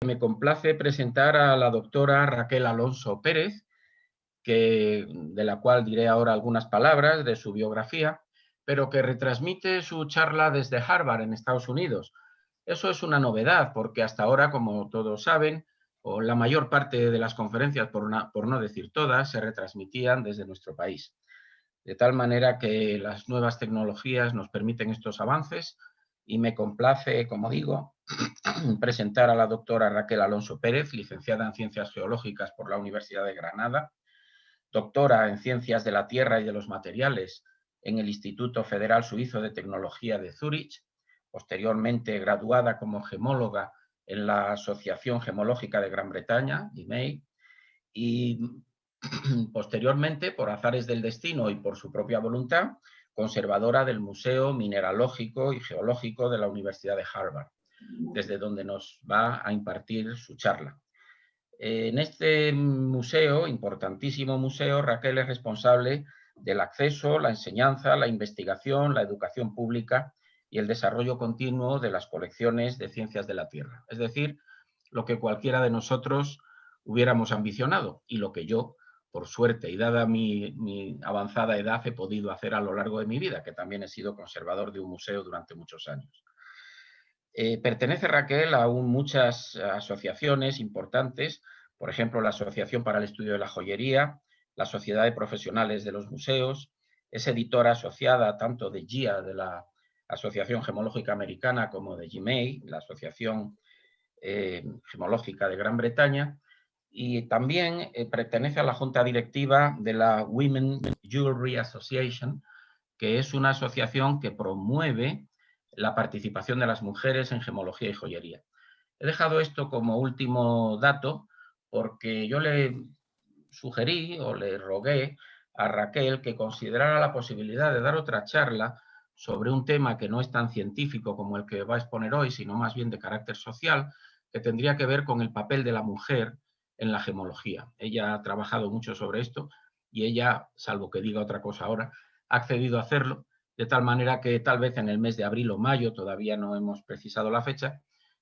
Me complace presentar a la doctora Raquel Alonso Pérez, de la cual diré ahora algunas palabras de su biografía, pero que retransmite su charla desde Harvard, en Estados Unidos. Eso es una novedad, porque hasta ahora, como todos saben, o la mayor parte de las conferencias, por no decir todas, se retransmitían desde nuestro país. De tal manera que las nuevas tecnologías nos permiten estos avances y me complace, como digo, presentar a la doctora Raquel Alonso Pérez, licenciada en Ciencias Geológicas por la Universidad de Granada, doctora en Ciencias de la Tierra y de los Materiales en el Instituto Federal Suizo de Tecnología de Zúrich, posteriormente graduada como gemóloga en la Asociación Gemológica de Gran Bretaña, IMEI, y posteriormente, por azares del destino y por su propia voluntad, conservadora del Museo Mineralógico y Geológico de la Universidad de Harvard, desde donde nos va a impartir su charla. En este museo, importantísimo museo, Raquel es responsable del acceso, la enseñanza, la investigación, la educación pública y el desarrollo continuo de las colecciones de ciencias de la Tierra. Es decir, lo que cualquiera de nosotros hubiéramos ambicionado y lo que yo, por suerte y dada mi avanzada edad, he podido hacer a lo largo de mi vida, que también he sido conservador de un museo durante muchos años. Pertenece Raquel a muchas asociaciones importantes, por ejemplo, la Asociación para el Estudio de la Joyería, la Sociedad de Profesionales de los Museos, es editora asociada tanto de GIA, de la Asociación Gemológica Americana, como de GMA, la Asociación Gemológica de Gran Bretaña, y también pertenece a la junta directiva de la Women Jewelry Association, que es una asociación que promueve la participación de las mujeres en gemología y joyería. He dejado esto como último dato porque yo le sugerí o le rogué a Raquel que considerara la posibilidad de dar otra charla sobre un tema que no es tan científico como el que va a exponer hoy, sino más bien de carácter social, que tendría que ver con el papel de la mujer en la gemología. Ella ha trabajado mucho sobre esto y ella, salvo que diga otra cosa ahora, ha accedido a hacerlo, de tal manera que tal vez en el mes de abril o mayo, todavía no hemos precisado la fecha,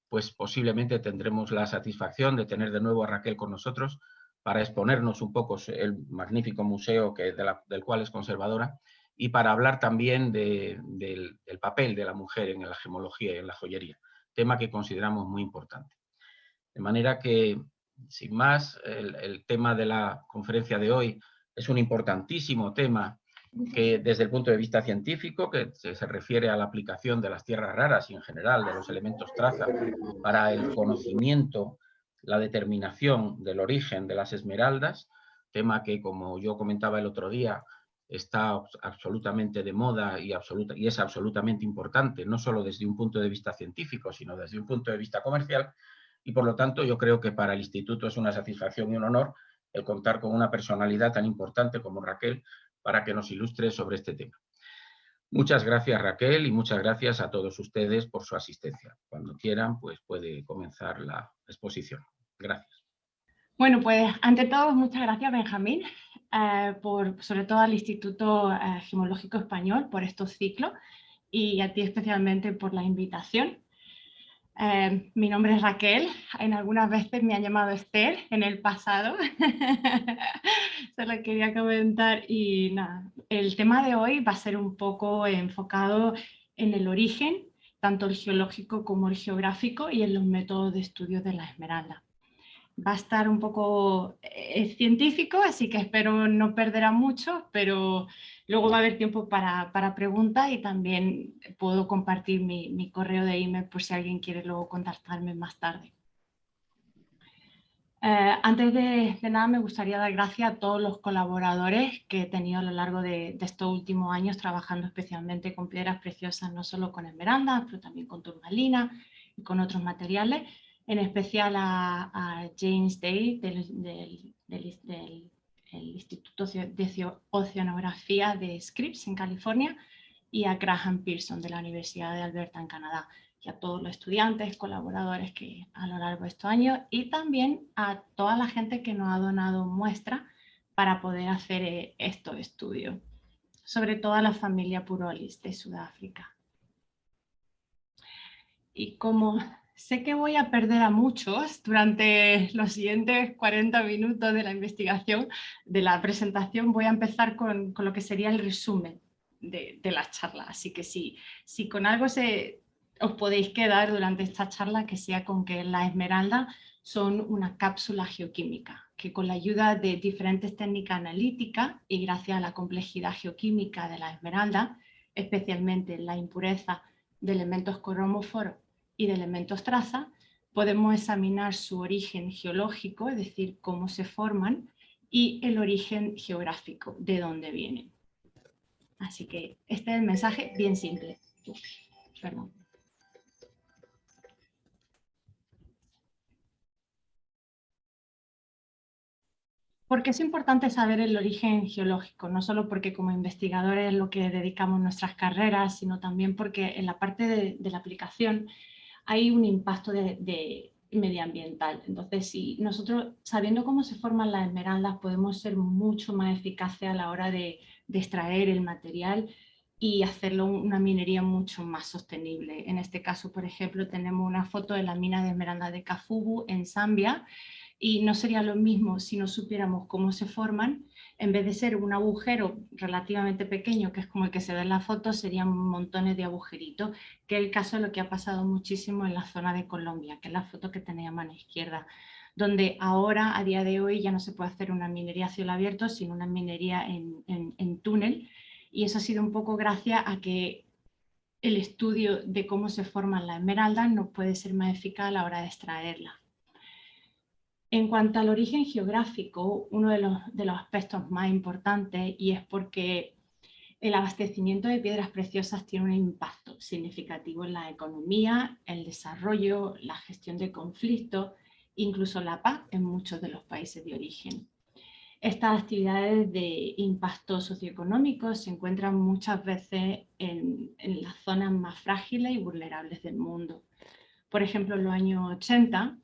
pues posiblemente tendremos la satisfacción de tener de nuevo a Raquel con nosotros para exponernos un poco el magnífico museo del cual es conservadora y para hablar también del papel de la mujer en la gemología y en la joyería, tema que consideramos muy importante. De manera que, sin más, el tema de la conferencia de hoy es un importantísimo tema que desde el punto de vista científico, que se refiere a la aplicación de las tierras raras y en general de los elementos traza para el conocimiento, la determinación del origen de las esmeraldas, tema que, como yo comentaba el otro día, está absolutamente de moda y es absolutamente importante, no solo desde un punto de vista científico, sino desde un punto de vista comercial, y por lo tanto yo creo que para el Instituto es una satisfacción y un honor el contar con una personalidad tan importante como Raquel para que nos ilustre sobre este tema. Muchas gracias, Raquel, y muchas gracias a todos ustedes por su asistencia. Cuando quieran, pues puede comenzar la exposición. Gracias. Bueno, pues ante todo, muchas gracias, Benjamín, sobre todo al Instituto Gemológico Español por estos ciclos y a ti especialmente por la invitación. Mi nombre es Raquel, en algunas veces me han llamado Esther en el pasado, se lo quería comentar y nada, el tema de hoy va a ser un poco enfocado en el origen, tanto el geológico como el geográfico y en los métodos de estudio de la esmeralda. Va a estar un poco científico, así que espero no perderá mucho, pero luego va a haber tiempo para preguntas y también puedo compartir mi correo de email por si alguien quiere luego contactarme más tarde. Antes de nada me gustaría dar gracias a todos los colaboradores que he tenido a lo largo de estos últimos años trabajando especialmente con piedras preciosas, no solo con esmeraldas, pero también con turmalina y con otros materiales. En especial a James Day del Instituto de Oceanografía de Scripps en California y a Graham Pearson de la Universidad de Alberta en Canadá y a todos los estudiantes, colaboradores que a lo largo de estos años y también a toda la gente que nos ha donado muestras para poder hacer estos estudios, sobre todo a la familia Purolis de Sudáfrica. Y como sé que voy a perder a muchos durante los siguientes 40 minutos de la investigación, de la presentación. Voy a empezar con lo que sería el resumen de la charla. Así que si con algo os podéis quedar durante esta charla, que sea con que las esmeraldas son una cápsula geoquímica, que con la ayuda de diferentes técnicas analíticas y gracias a la complejidad geoquímica de la esmeralda, especialmente la impureza de elementos cromóforos y de elementos traza, podemos examinar su origen geológico, es decir, cómo se forman, y el origen geográfico, de dónde vienen. Así que este es el mensaje bien simple. Perdón. Porque es importante saber el origen geológico, no solo porque como investigadores es lo que dedicamos nuestras carreras, sino también porque en la parte de la aplicación hay un impacto de medioambiental. Entonces, si nosotros, sabiendo cómo se forman las esmeraldas, podemos ser mucho más eficaces a la hora de extraer el material y hacerlo una minería mucho más sostenible. En este caso, por ejemplo, tenemos una foto de la mina de esmeralda de Kafubu en Zambia, y no sería lo mismo si no supiéramos cómo se forman. En vez de ser un agujero relativamente pequeño, que es como el que se ve en la foto, serían montones de agujeritos, que es el caso de lo que ha pasado muchísimo en la zona de Colombia, que es la foto que tenéis a mano izquierda, donde ahora, a día de hoy, ya no se puede hacer una minería a cielo abierto, sino una minería en túnel, y eso ha sido un poco gracias a que el estudio de cómo se forman las esmeraldas no puede ser más eficaz a la hora de extraerlas. En cuanto al origen geográfico, uno de los aspectos más importantes, y es porque el abastecimiento de piedras preciosas tiene un impacto significativo en la economía, el desarrollo, la gestión de conflictos, incluso la paz en muchos de los países de origen. Estas actividades de impacto socioeconómico se encuentran muchas veces en las zonas más frágiles y vulnerables del mundo. Por ejemplo, en los años 80,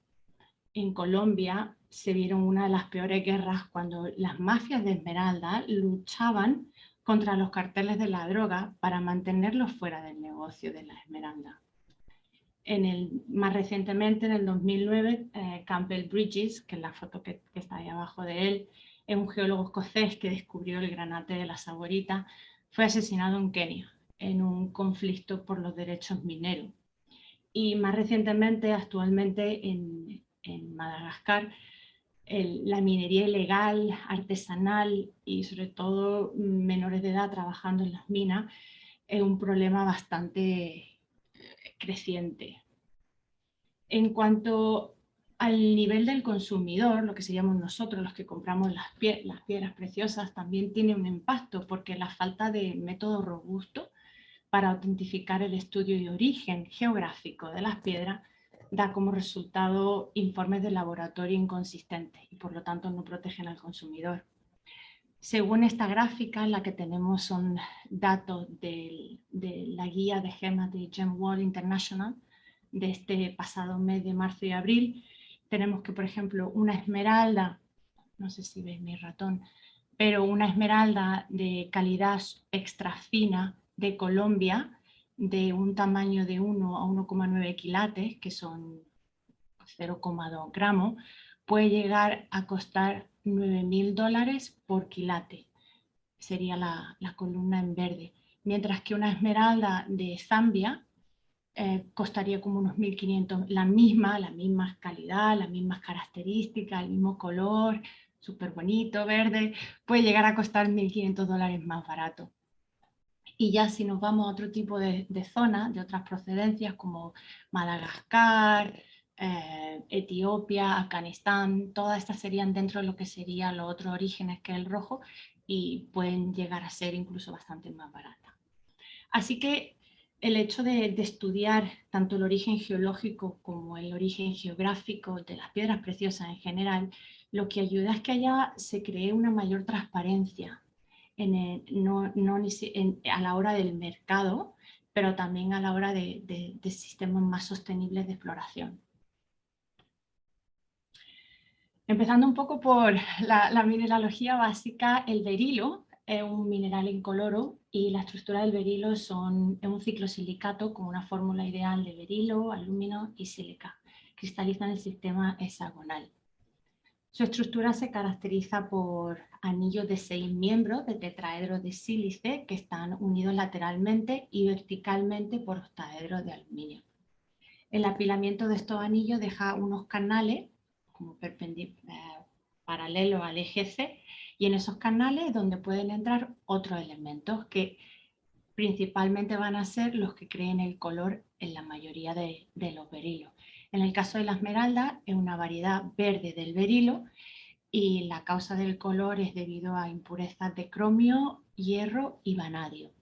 en Colombia se vieron una de las peores guerras cuando las mafias de Esmeralda luchaban contra los carteles de la droga para mantenerlos fuera del negocio de la esmeralda. Más recientemente, en el 2009, Campbell Bridges, que es la foto que está ahí abajo de él, es un geólogo escocés que descubrió el granate de la Saborita, fue asesinado en Kenia en un conflicto por los derechos mineros. Y más recientemente, actualmente en Madagascar, la minería ilegal, artesanal y sobre todo menores de edad trabajando en las minas es un problema bastante creciente. En cuanto al nivel del consumidor, lo que seríamos nosotros los que compramos las piedras preciosas, también tiene un impacto porque la falta de método robusto para autentificar el estudio y origen geográfico de las piedras da como resultado informes de laboratorio inconsistentes y por lo tanto no protegen al consumidor. Según esta gráfica, en la que tenemos son datos de la guía de gemas de GemWorld International de este pasado mes de marzo y abril, tenemos que, por ejemplo, una esmeralda, no sé si veis mi ratón, pero una esmeralda de calidad extra fina de Colombia, de un tamaño de 1 a 1,9 quilates, que son 0,2 gramos, puede llegar a costar $9.000 por quilate. Sería la columna en verde. Mientras que una esmeralda de Zambia costaría como unos 1.500, la misma calidad, las mismas características, el mismo color, súper bonito, verde, puede llegar a costar $1.500 más barato. Y ya si nos vamos a otro tipo de zonas, de otras procedencias como Madagascar, Etiopía, Afganistán, todas estas serían dentro de lo que serían los otros orígenes que el rojo y pueden llegar a ser incluso bastante más baratas. Así que el hecho de estudiar tanto el origen geológico como el origen geográfico de las piedras preciosas en general, lo que ayuda es que allá se cree una mayor transparencia a la hora del mercado, pero también a la hora de sistemas más sostenibles de exploración. Empezando un poco por la mineralogía básica, el berilo es un mineral incoloro y la estructura del berilo es un ciclosilicato con una fórmula ideal de berilo, alumino y sílica. Cristaliza en el sistema hexagonal. Su estructura se caracteriza por anillos de 6 miembros de tetraedros de sílice que están unidos lateralmente y verticalmente por octaedros de aluminio. El apilamiento de estos anillos deja unos canales como paralelos al eje C, y en esos canales es donde pueden entrar otros elementos que principalmente van a ser los que creen el color en la mayoría de los berilos. En el caso de la esmeralda es una variedad verde del berilo y la causa del color es debido a impurezas de cromio, hierro y vanadio.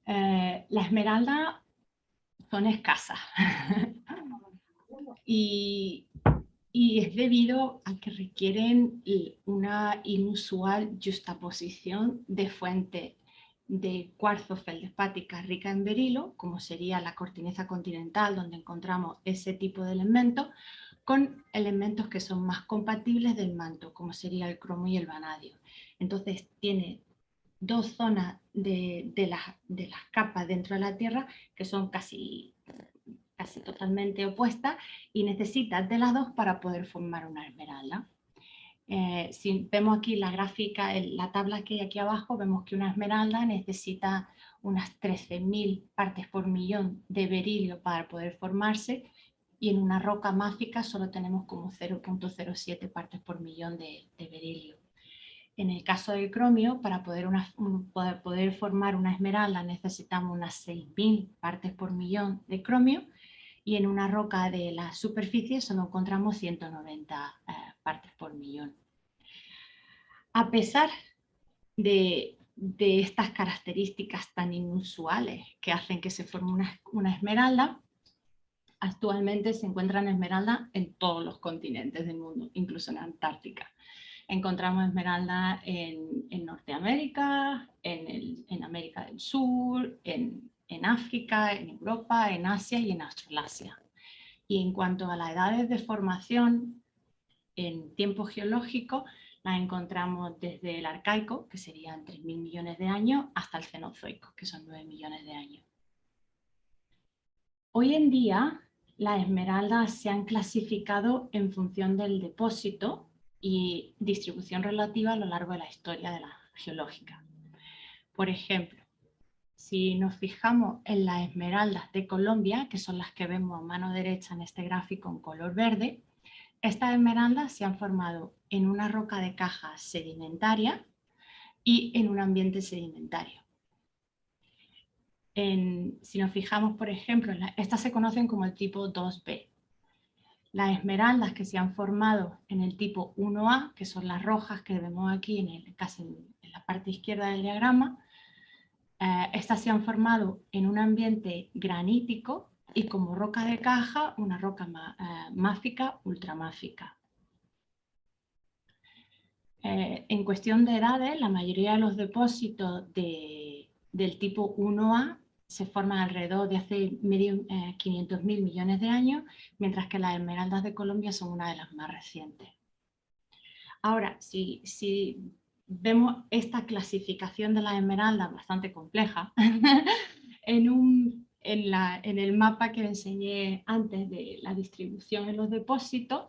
La esmeralda son escasas y es debido a que requieren una inusual juxtaposición de fuentes de cuarzo feldespática rica en berilo, como sería la cortineza continental, donde encontramos ese tipo de elementos, con elementos que son más compatibles del manto, como sería el cromo y el vanadio. Entonces tiene dos zonas de las capas dentro de la Tierra que son casi totalmente opuestas y necesitas de las dos para poder formar una esmeralda. Si vemos aquí la gráfica, la tabla que hay aquí abajo, vemos que una esmeralda necesita unas 13.000 partes por millón de berilio para poder formarse, y en una roca máfica solo tenemos como 0.07 partes por millón de berilio. En el caso del cromio, para poder formar una esmeralda necesitamos unas 6.000 partes por millón de cromio, y en una roca de la superficie solo encontramos 190 partes por millón. A pesar de estas características tan inusuales que hacen que se forme una esmeralda, actualmente se encuentran esmeraldas en todos los continentes del mundo, incluso en Antártica. Encontramos esmeralda en Norteamérica, en América del Sur, en África, en Europa, en Asia y en Australasia. Y en cuanto a las edades de formación en tiempo geológico, las encontramos desde el arcaico, que serían 3.000 millones de años, hasta el cenozoico, que son 9 millones de años. Hoy en día, las esmeraldas se han clasificado en función del depósito y distribución relativa a lo largo de la historia de la geológica. Por ejemplo, si nos fijamos en las esmeraldas de Colombia, que son las que vemos a mano derecha en este gráfico en color verde, estas esmeraldas se han formado en una roca de caja sedimentaria y en un ambiente sedimentario. Si nos fijamos, por ejemplo, estas se conocen como el tipo 2B. Las esmeraldas que se han formado en el tipo 1A, que son las rojas que vemos aquí casi en la parte izquierda del diagrama, estas se han formado en un ambiente granítico y como roca de caja, una roca máfica, ultramáfica. En cuestión de edades, la mayoría de los depósitos del tipo 1A se forman alrededor de hace 500.000 millones de años, mientras que las esmeraldas de Colombia son una de las más recientes. Ahora, si vemos esta clasificación de las esmeraldas bastante compleja, en el mapa que enseñé antes de la distribución en los depósitos,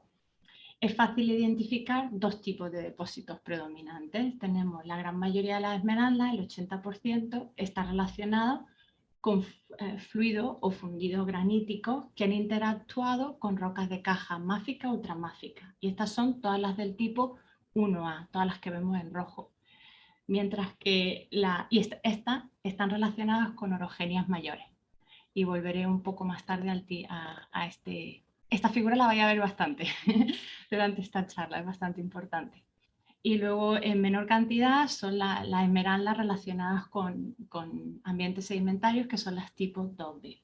es fácil identificar dos tipos de depósitos predominantes. Tenemos la gran mayoría de las esmeraldas, el 80%, está relacionado con fluidos o fundidos graníticos que han interactuado con rocas de caja máfica o ultramáfica. Y estas son todas las del tipo 1A, todas las que vemos en rojo. Mientras que estas están relacionadas con orogenias mayores. Y volveré un poco más tarde a esta figura la vais a ver bastante durante esta charla, es bastante importante. Y luego en menor cantidad son las esmeraldas relacionadas con ambientes sedimentarios, que son las tipo 2B.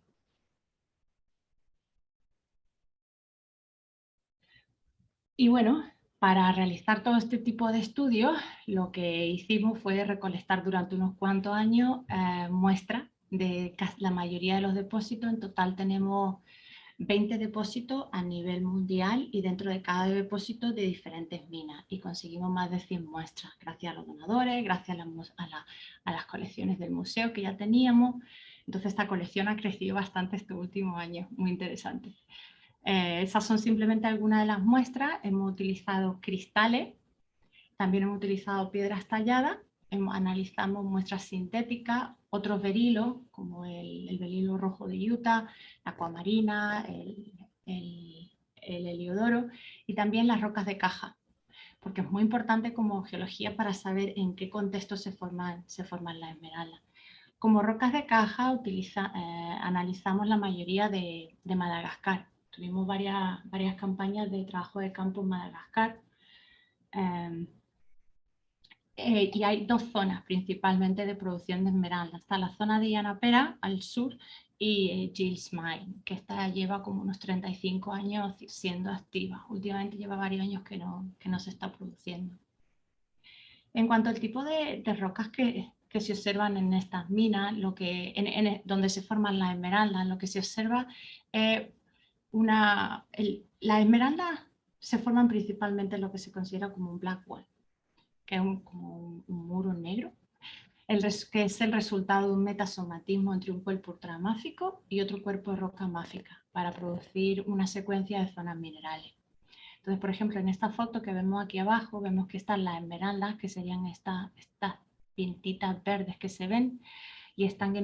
Y bueno, para realizar todo este tipo de estudios, lo que hicimos fue recolectar durante unos cuantos años muestras de la mayoría de los depósitos. En total tenemos 20 depósitos a nivel mundial y dentro de cada depósito de diferentes minas, y conseguimos más de 100 muestras gracias a los donadores, gracias a las colecciones del museo que ya teníamos. Entonces esta colección ha crecido bastante este último año, muy interesante. Esas son simplemente algunas de las muestras. Hemos utilizado cristales, también hemos utilizado piedras talladas, analizamos muestras sintéticas, otros berilos, como el berilo rojo de Utah, la acuamarina, el heliodoro, y también las rocas de caja, porque es muy importante como geología para saber en qué contexto se forman las esmeraldas. Como rocas de caja analizamos la mayoría de Madagascar. Tuvimos varias campañas de trabajo de campo en Madagascar. Y hay dos zonas principalmente de producción de esmeralda. Está la zona de Yanapera al sur y Gilles Mine, que esta lleva como unos 35 años siendo activa. Últimamente lleva varios años que no se está produciendo. En cuanto al tipo de rocas que se observan en estas minas, donde se forman las esmeraldas, lo que se observa es las esmeraldas se forman principalmente en lo que se considera como un black wall, que es como un muro negro, que es el resultado de un metasomatismo entre un cuerpo ultramáfico y otro cuerpo de roca máfica para producir una secuencia de zonas minerales. Entonces, por ejemplo, en esta foto que vemos aquí abajo, vemos que están las esmeraldas, que serían estas pintitas verdes que se ven, y están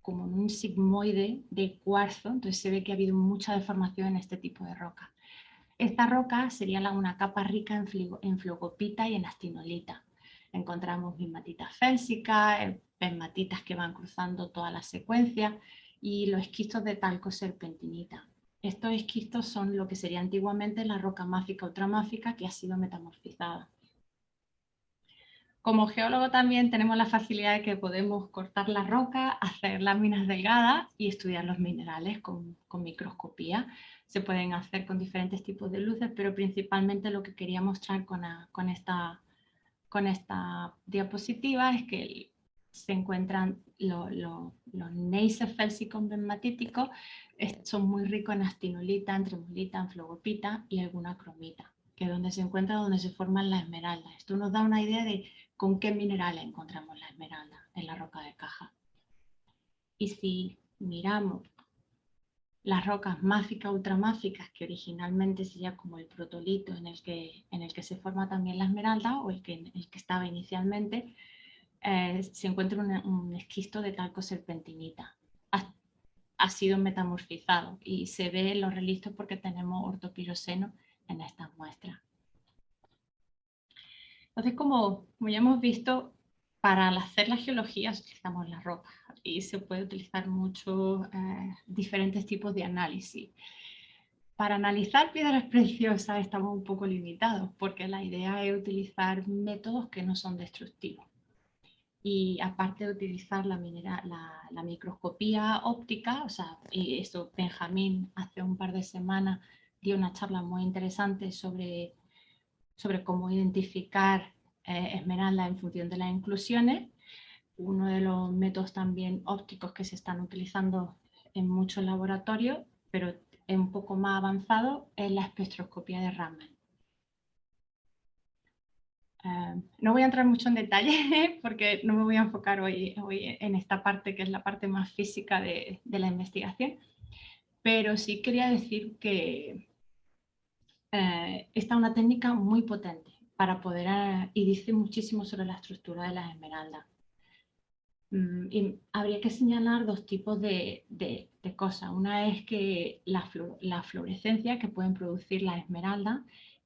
como en un sigmoide de cuarzo. Entonces se ve que ha habido mucha deformación en este tipo de roca. Esta roca sería una capa rica en flogopita y en actinolita. Encontramos bismatitas félsicas, pegmatitas que van cruzando toda la secuencia y los esquistos de talco serpentinita. Estos esquistos son lo que sería antiguamente la roca máfica ultramáfica que ha sido metamorfizada. Como geólogo también tenemos la facilidad de que podemos cortar la roca, hacer láminas delgadas y estudiar los minerales con microscopía. Se pueden hacer con diferentes tipos de luces, pero principalmente lo que quería mostrar con esta diapositiva es que se encuentran los neisses felsicos pegmatíticos, son muy ricos en actinolita, en tremolita, en flogopita y alguna cromita, que es donde se encuentra, donde se forman las esmeraldas. Esto nos da una idea de con qué minerales encontramos la esmeralda en la roca de caja. Y si miramos las rocas máficas, ultramáficas, que originalmente sería como el protolito en el que se forma también la esmeralda, o el que estaba inicialmente, se encuentra un esquisto de talco serpentinita. Ha sido metamorfizado y se ve en los relistos porque tenemos ortopiroceno en estas muestras. Entonces, como ya hemos visto, para hacer la geología utilizamos la roca y se puede utilizar muchos diferentes tipos de análisis. Para analizar piedras preciosas estamos un poco limitados porque la idea es utilizar métodos que no son destructivos. Y aparte de utilizar la microscopía óptica, o sea, y esto Benjamín hace un par de semanas dio una charla muy interesante sobre cómo identificar esmeralda en función de las inclusiones. Uno de los métodos también ópticos que se están utilizando en muchos laboratorios, pero es un poco más avanzado, es la espectroscopía de Raman. No voy a entrar mucho en detalle porque no me voy a enfocar hoy en esta parte que es la parte más física de la investigación, pero sí quería decir que esta es una técnica muy potente para poder, y dice muchísimo sobre la estructura de las esmeraldas. Y habría que señalar dos tipos de cosas. Una es que la fluorescencia que pueden producir las esmeraldas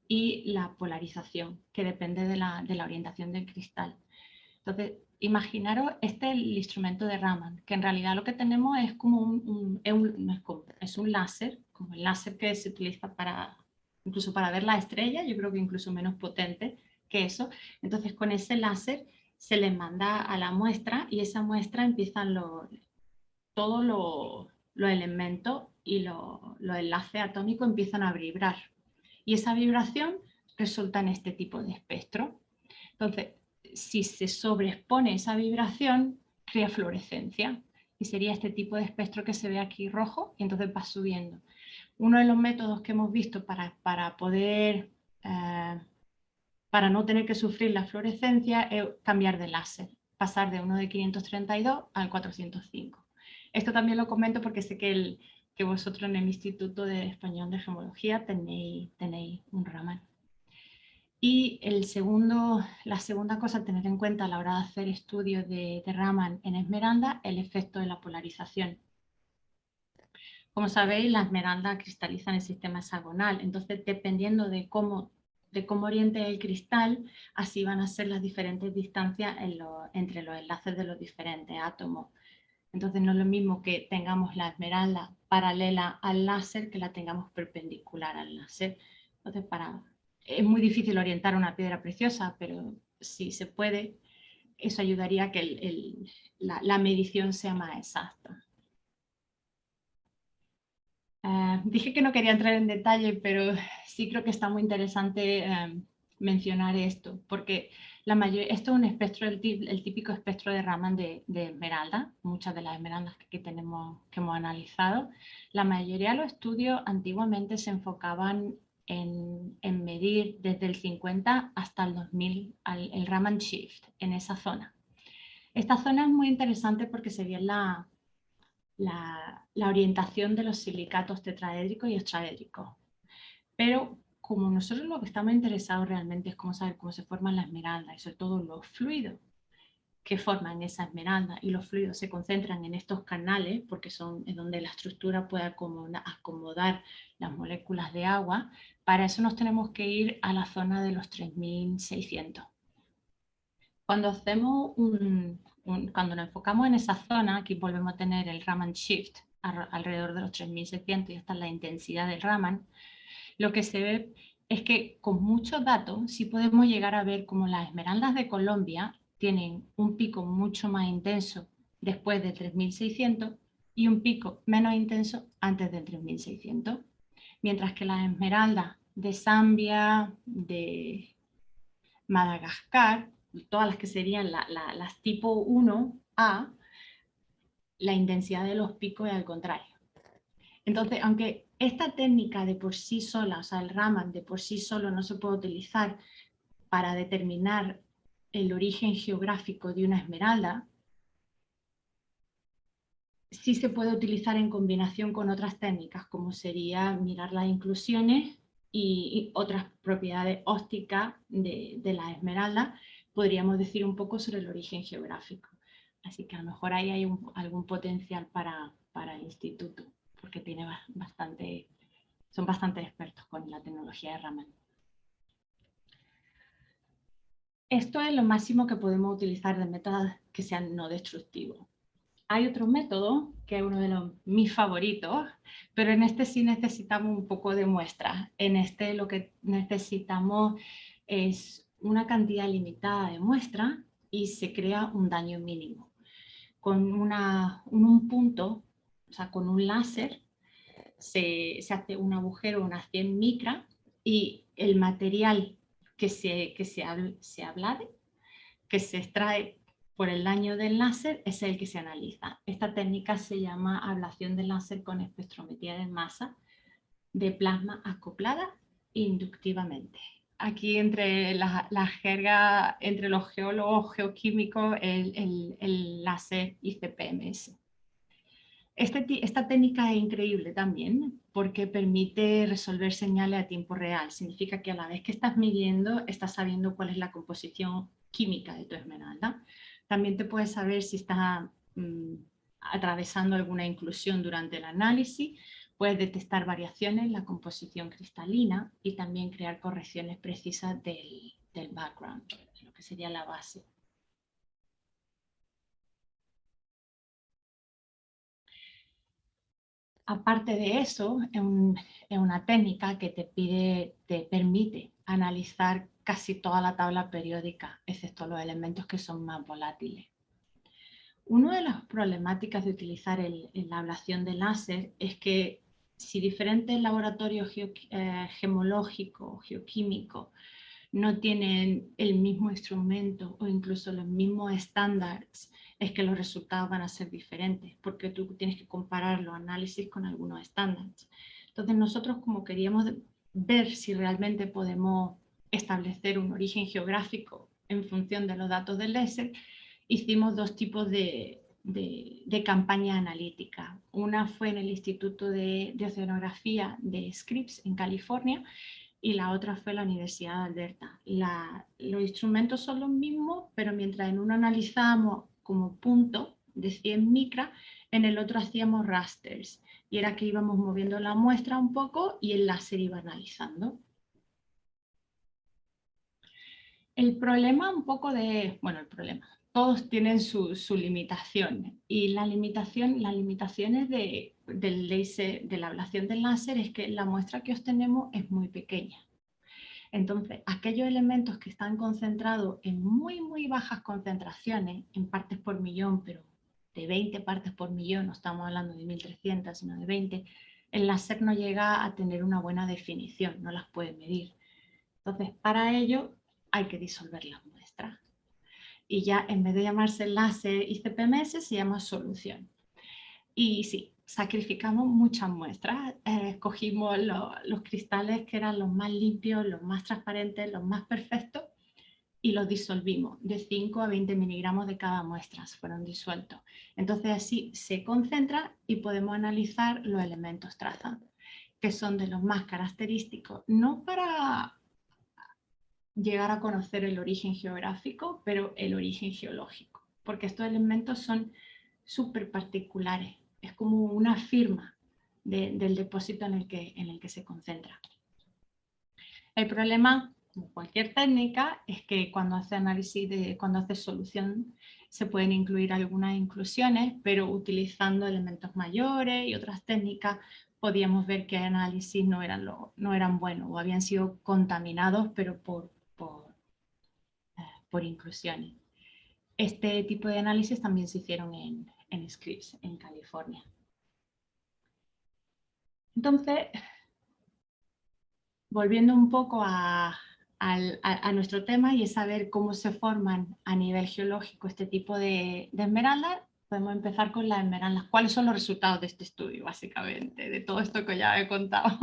y la polarización, que depende de la orientación del cristal. Entonces, imaginaros, este es el instrumento de Raman, que en realidad lo que tenemos es como es un láser, como el láser que se utiliza incluso para ver las estrellas, yo creo que incluso menos potente que eso. Entonces, con ese láser se le manda a la muestra y esa muestra empiezan todos los elementos y los enlaces atómicos empiezan a vibrar. Y esa vibración resulta en este tipo de espectro. Entonces, si se sobreexpone esa vibración, crea fluorescencia. y sería este tipo de espectro que se ve aquí rojo, y entonces va subiendo. Uno de los métodos que hemos visto para poder, para no tener que sufrir la fluorescencia es cambiar de láser, pasar de uno de 532 al 405. Esto también lo comento porque sé que vosotros en el Instituto de Español de Gemología tenéis un Raman. Y la segunda cosa a tener en cuenta a la hora de hacer estudios de Raman en esmeralda, el efecto de la polarización. Como sabéis, la esmeralda cristaliza en el sistema hexagonal, entonces dependiendo de cómo oriente el cristal, así van a ser las diferentes distancias entre los enlaces de los diferentes átomos. Entonces no es lo mismo que tengamos la esmeralda paralela al láser que la tengamos perpendicular al láser. Entonces es muy difícil orientar una piedra preciosa, pero si se puede, eso ayudaría a que la medición sea más exacta. Dije que no quería entrar en detalle, pero sí creo que está muy interesante mencionar esto, porque esto es un espectro, el típico espectro de Raman de esmeralda, muchas de las esmeraldas que hemos analizado. La mayoría de los estudios antiguamente se enfocaban en medir desde el 50 hasta el 2000 el Raman Shift en esa zona. Esta zona es muy interesante porque sería la orientación de los silicatos tetraédricos y extraédricos. Pero como nosotros lo que estamos interesados realmente es cómo saber cómo se forman las esmeraldas y sobre todo los fluidos que forman esa esmeralda, y los fluidos se concentran en estos canales porque es donde la estructura puede acomodar las moléculas de agua. Para eso nos tenemos que ir a la zona de los 3600. Cuando hacemos cuando nos enfocamos en esa zona, aquí volvemos a tener el Raman Shift alrededor de los 3600 y esta es la intensidad del Raman, lo que se ve es que con muchos datos sí podemos llegar a ver cómo las esmeraldas de Colombia tienen un pico mucho más intenso después de 3600 y un pico menos intenso antes de 3600, mientras que las esmeraldas de Zambia, de Madagascar, todas las que serían las tipo 1A, la intensidad de los picos es al contrario. Entonces, aunque esta técnica de por sí sola, o sea, el Raman de por sí solo no se puede utilizar para determinar el origen geográfico de una esmeralda, sí se puede utilizar en combinación con otras técnicas, como sería mirar las inclusiones y otras propiedades ópticas de la esmeralda, podríamos decir un poco sobre el origen geográfico. Así que a lo mejor ahí hay algún potencial para el instituto, porque son bastante expertos con la tecnología de Raman. Esto es lo máximo que podemos utilizar de métodos que sean no destructivos. Hay otro método, que es uno de mis favoritos, pero en este sí necesitamos un poco de muestras. En este lo que necesitamos es una cantidad limitada de muestras y se crea un daño mínimo. Con un punto, o sea, con un láser, se hace un agujero, unas 100 micras, y el material que se ablade, que se extrae por el daño del láser, es el que se analiza. Esta técnica se llama ablación de láser con espectrometría de masa de plasma acoplada inductivamente. Aquí entre la jerga, entre los geólogos geoquímicos, el láser ICP-MS. Esta técnica es increíble también porque permite resolver señales a tiempo real. Significa que a la vez que estás midiendo, estás sabiendo cuál es la composición química de tu esmeralda. También te puedes saber si está atravesando alguna inclusión durante el análisis. Puedes detectar variaciones en la composición cristalina y también crear correcciones precisas del background, de lo que sería la base. Aparte de eso, es una técnica que te permite analizar casi toda la tabla periódica, excepto los elementos que son más volátiles. Una de las problemáticas de utilizar la ablación de láser es que si diferentes laboratorios gemológicos, geoquímicos, no tienen el mismo instrumento o incluso los mismos estándares, es que los resultados van a ser diferentes, porque tú tienes que comparar los análisis con algunos estándares. Entonces nosotros, como queríamos ver si realmente podemos establecer un origen geográfico en función de los datos del láser, hicimos dos tipos de campaña analítica. Una fue en el Instituto de Oceanografía de Scripps en California y la otra fue la Universidad de Alberta. Los instrumentos son los mismos, pero mientras en uno analizábamos como punto de 100 micras, en el otro hacíamos rasters. Y era que íbamos moviendo la muestra un poco y el láser iba analizando. El problema un poco el problema, todos tienen su limitación y las limitaciones del láser, de la ablación del láser es que la muestra que obtenemos es muy pequeña. Entonces, aquellos elementos que están concentrados en muy bajas concentraciones, en partes por millón, pero de 20 partes por millón, no estamos hablando de 1300, sino de 20, el láser no llega a tener una buena definición, no las puede medir. Entonces, para ello hay que disolver las muestras. Y ya en vez de llamarse láser ICP-MS, se llama solución. Y sí, sacrificamos muchas muestras. Escogimos los cristales que eran los más limpios, los más transparentes, los más perfectos y los disolvimos. De 5 a 20 miligramos de cada muestra fueron disueltos. Entonces así se concentra y podemos analizar los elementos trazantes, que son de los más característicos, no para llegar a conocer el origen geográfico, pero el origen geológico, porque estos elementos son súper particulares, es como una firma del depósito en el que se concentra. El problema, como cualquier técnica, es que cuando hace análisis, cuando hace solución, se pueden incluir algunas inclusiones, pero utilizando elementos mayores y otras técnicas, podíamos ver que análisis no eran buenos o habían sido contaminados, pero por inclusiones. Este tipo de análisis también se hicieron en Scripps, en California. Entonces, volviendo un poco a nuestro tema y es saber cómo se forman a nivel geológico este tipo de esmeraldas, podemos empezar con las esmeraldas. ¿Cuáles son los resultados de este estudio, básicamente, de todo esto que ya he contado?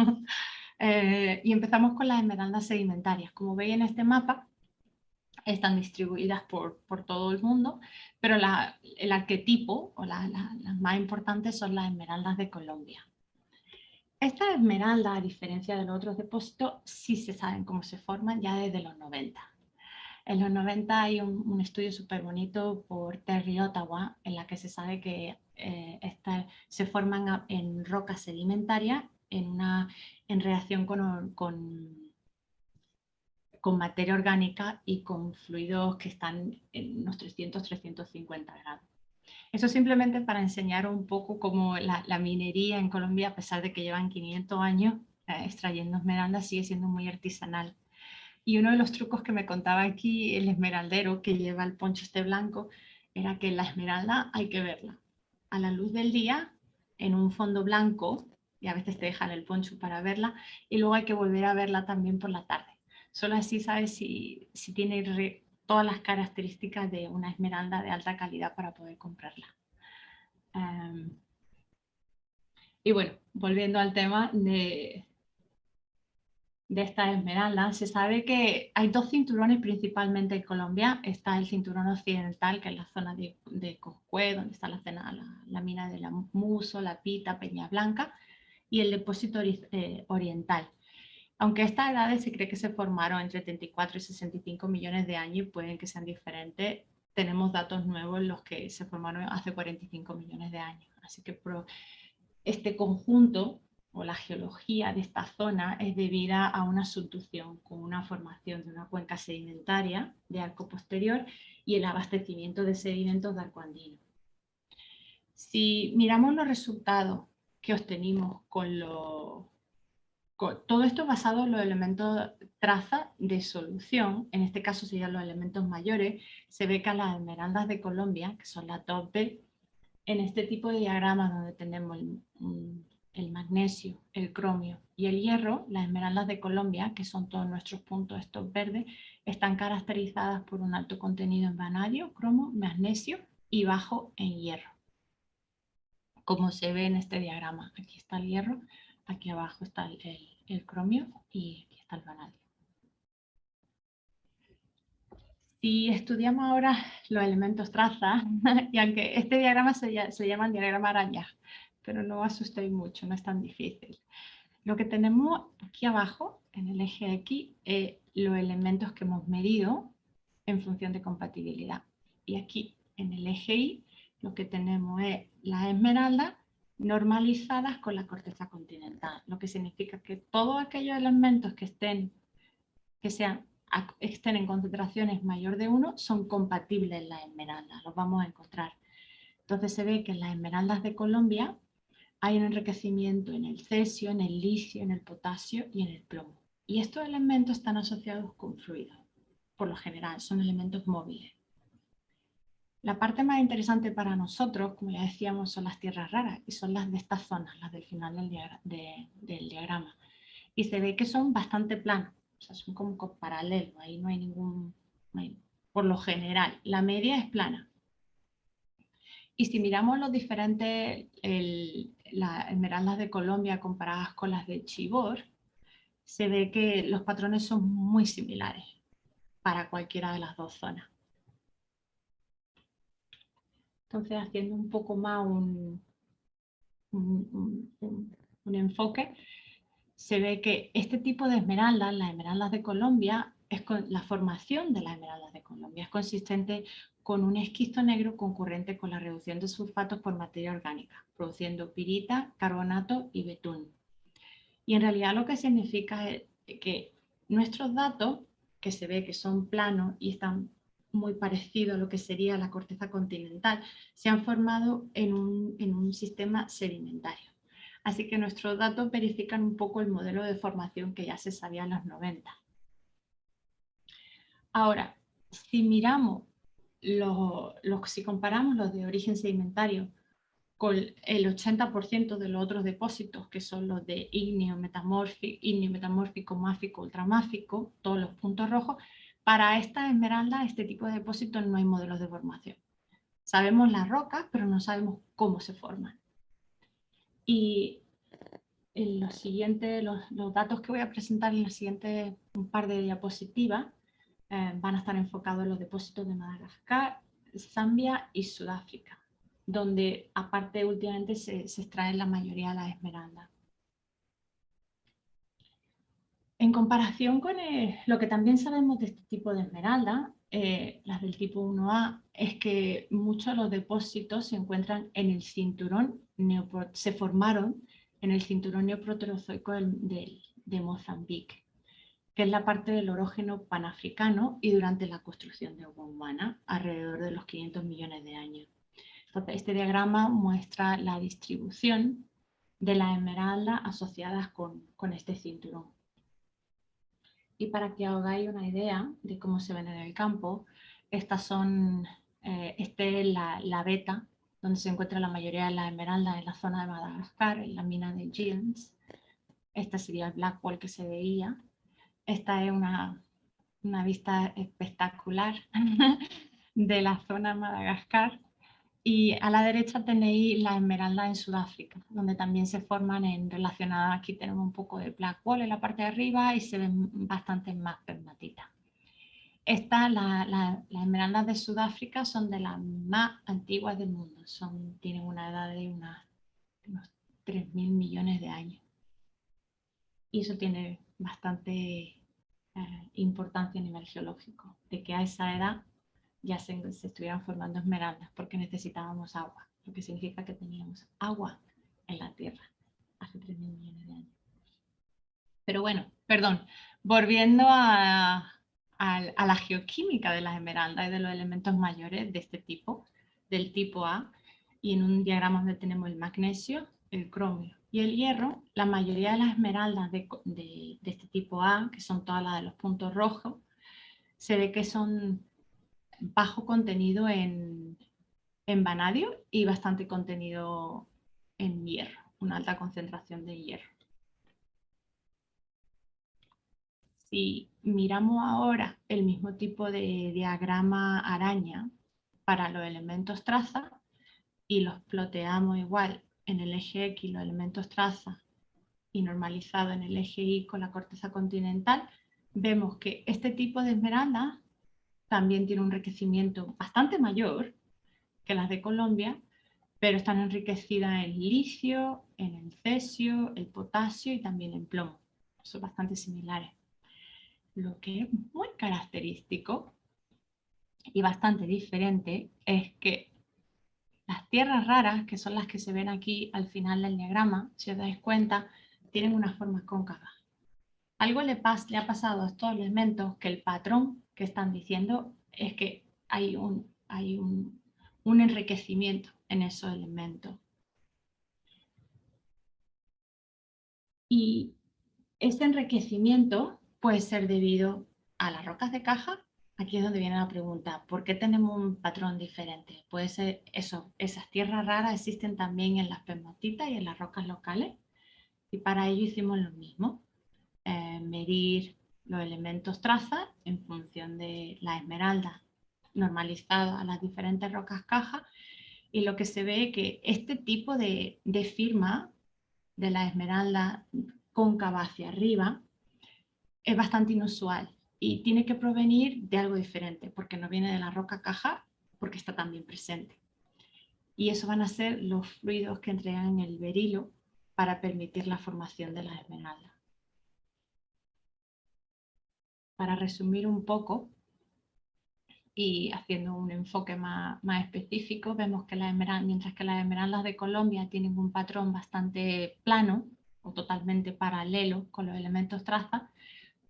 Y empezamos con las esmeraldas sedimentarias. Como veis en este mapa, están distribuidas por todo el mundo, pero el arquetipo o las más importantes son las esmeraldas de Colombia. Estas esmeraldas, a diferencia de los otros depósitos, sí se saben cómo se forman ya desde los 90. En los 90 hay un estudio súper bonito por Terry Ottawa en la que se sabe que se forman en rocas sedimentarias en reacción con materia orgánica y con fluidos que están en unos 300-350 grados. Eso simplemente para enseñar un poco cómo la minería en Colombia, a pesar de que llevan 500 años extrayendo esmeraldas, sigue siendo muy artesanal. Y uno de los trucos que me contaba aquí el esmeraldero que lleva el poncho este blanco era que la esmeralda hay que verla a la luz del día en un fondo blanco y a veces te dejan el poncho para verla y luego hay que volver a verla también por la tarde. Solo así sabes si tiene todas las características de una esmeralda de alta calidad para poder comprarla. Y bueno, volviendo al tema de esta esmeralda, se sabe que hay dos cinturones principalmente en Colombia. Está el cinturón occidental, que es la zona de Coscué, donde está la mina de la Muso, La Pita, Peña Blanca, y el depósito oriental. Aunque estas edades se cree que se formaron entre 34 y 65 millones de años y pueden que sean diferentes, tenemos datos nuevos en los que se formaron hace 45 millones de años. Así que este conjunto o la geología de esta zona es debida a una subducción con una formación de una cuenca sedimentaria de arco posterior y el abastecimiento de sedimentos de arco andino. Si miramos los resultados que obtenimos con todo esto basado en los elementos traza de solución, en este caso serían los elementos mayores, se ve que a las esmeraldas de Colombia, que son las top B, en este tipo de diagramas donde tenemos el magnesio, el cromio y el hierro, las esmeraldas de Colombia, que son todos nuestros puntos estos verdes, están caracterizadas por un alto contenido en vanadio, cromo, magnesio y bajo en hierro, como se ve en este diagrama. Aquí está el hierro, aquí abajo está el cromio y aquí está el vanadio. Si estudiamos ahora los elementos traza, y aunque este diagrama se llama el diagrama araña, pero no os asustéis mucho, no es tan difícil. Lo que tenemos aquí abajo, en el eje X, los elementos que hemos medido en función de compatibilidad. Y aquí, en el eje Y, lo que tenemos es las esmeraldas normalizadas con la corteza continental, lo que significa que todos aquellos elementos que estén en concentraciones mayor de 1 son compatibles en las esmeraldas, los vamos a encontrar. Entonces se ve que en las esmeraldas de Colombia hay un enriquecimiento en el cesio, en el licio, en el potasio y en el plomo. Y estos elementos están asociados con fluidos. Por lo general, son elementos móviles. La parte más interesante para nosotros, como ya decíamos, son las tierras raras, y son las de estas zonas, las del final del diagrama. Y se ve que son bastante planas, o sea, son como paralelos, ahí no hay ningún... por lo general, la media es plana. Y si miramos los diferentes, las esmeraldas de Colombia comparadas con las de Chivor, se ve que los patrones son muy similares para cualquiera de las dos zonas. Entonces, haciendo un poco más un enfoque, se ve que este tipo de esmeraldas, las esmeraldas de Colombia, la formación de las esmeraldas de Colombia es consistente con un esquisto negro concurrente con la reducción de sulfatos por materia orgánica, produciendo pirita, carbonato y betún. Y en realidad lo que significa es que nuestros datos, que se ve que son planos y están muy parecidos a lo que sería la corteza continental, se han formado en un sistema sedimentario. Así que nuestros datos verifican un poco el modelo de formación que ya se sabía en los 90. Ahora, si miramos, si comparamos los de origen sedimentario con el 80% de los otros depósitos, que son los de ígneo metamórfico, máfico, ultramáfico, todos los puntos rojos, para esta esmeralda, este tipo de depósitos, no hay modelos de formación. Sabemos las rocas, pero no sabemos cómo se forman. Y en los datos que voy a presentar en las siguientes un par de diapositivas van a estar enfocados en los depósitos de Madagascar, Zambia y Sudáfrica, donde aparte últimamente se extraen la mayoría de las esmeraldas. En comparación con lo que también sabemos de este tipo de esmeralda, las del tipo 1A, es que muchos de los depósitos se encuentran en el cinturón, se formaron en el cinturón neoproterozoico de Mozambique, que es la parte del orógeno panafricano y durante la construcción de Gondwana, alrededor de los 500 millones de años. Entonces, este diagrama muestra la distribución de las esmeraldas asociadas con este cinturón. Y para que os hagáis una idea de cómo se ven en el campo, esta es la beta, donde se encuentra la mayoría de las esmeraldas en la zona de Madagascar, en la mina de Giens. Esta sería el Blackwall que se veía. Esta es una vista espectacular de la zona de Madagascar. Y a la derecha tenéis la esmeralda en Sudáfrica, donde también se forman relacionadas. Aquí tenemos un poco de Blackwall en la parte de arriba y se ven bastantes más pegmatitas. Las esmeraldas de Sudáfrica son de las más antiguas del mundo. Tienen una edad de unos 3.000 millones de años. Y eso tiene bastante importancia a nivel geológico, de que a esa edad ya se estuvieran formando esmeraldas porque necesitábamos agua, lo que significa que teníamos agua en la Tierra hace 3.000 millones de años. Pero bueno, perdón, volviendo a la geoquímica de las esmeraldas y de los elementos mayores de este tipo, del tipo A, y en un diagrama donde tenemos el magnesio, el cromio y el hierro, la mayoría de las esmeraldas de este tipo A, que son todas las de los puntos rojos, se ve que son bajo contenido en vanadio y bastante contenido en hierro. una alta concentración de hierro. Si miramos ahora el mismo tipo de diagrama araña para los elementos traza y los ploteamos igual en el eje X los elementos traza y normalizado en el eje Y con la corteza continental, vemos que este tipo de esmeralda también tiene un enriquecimiento bastante mayor que las de Colombia, pero están enriquecidas en licio, en el cesio, el potasio y también en plomo. Son bastante similares. Lo que es muy característico y bastante diferente es que las tierras raras, que son las que se ven aquí al final del diagrama, si os dais cuenta, tienen una forma cóncava. Algo le ha pasado a estos elementos que el patrón que están diciendo es que hay un enriquecimiento en esos elementos. Y ese enriquecimiento puede ser debido a las rocas de caja. Aquí es donde viene la pregunta, ¿por qué tenemos un patrón diferente? Puede ser eso, esas tierras raras existen también en las pegmatitas y en las rocas locales. Y para ello hicimos lo mismo, medir los elementos traza en función de la esmeralda normalizada a las diferentes rocas caja, y lo que se ve es que este tipo de firma de la esmeralda cóncava hacia arriba es bastante inusual y tiene que provenir de algo diferente, porque no viene de la roca caja, porque está también presente. Y eso van a ser los fluidos que entregan el berilo para permitir la formación de las esmeraldas. Para resumir un poco y haciendo un enfoque más específico, vemos que mientras que las esmeraldas de Colombia tienen un patrón bastante plano o totalmente paralelo con los elementos traza,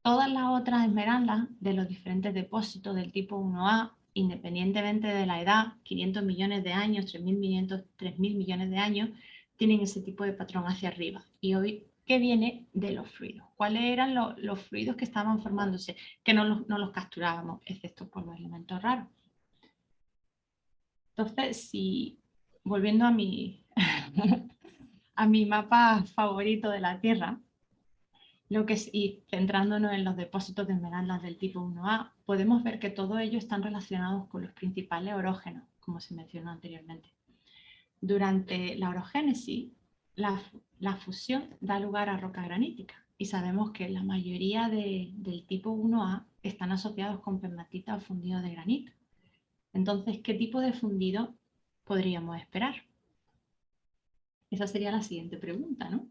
todas las otras esmeraldas de los diferentes depósitos del tipo 1A, independientemente de la edad, 500 millones de años, 3.000 millones de años, tienen ese tipo de patrón hacia arriba. Y hoy, ¿qué viene de los fluidos? ¿Cuáles eran los fluidos que estaban formándose? Que no los capturábamos, excepto por los elementos raros. Entonces, volviendo a a mi mapa favorito de la Tierra, y centrándonos en los depósitos de esmeraldas del tipo 1A, podemos ver que todos ellos están relacionados con los principales orógenos, como se mencionó anteriormente. Durante la orogénesis, la fusión da lugar a roca granítica, y sabemos que la mayoría del tipo 1A están asociados con pegmatitas o fundidos de granito. Entonces, ¿qué tipo de fundido podríamos esperar? Esa sería la siguiente pregunta, ¿no?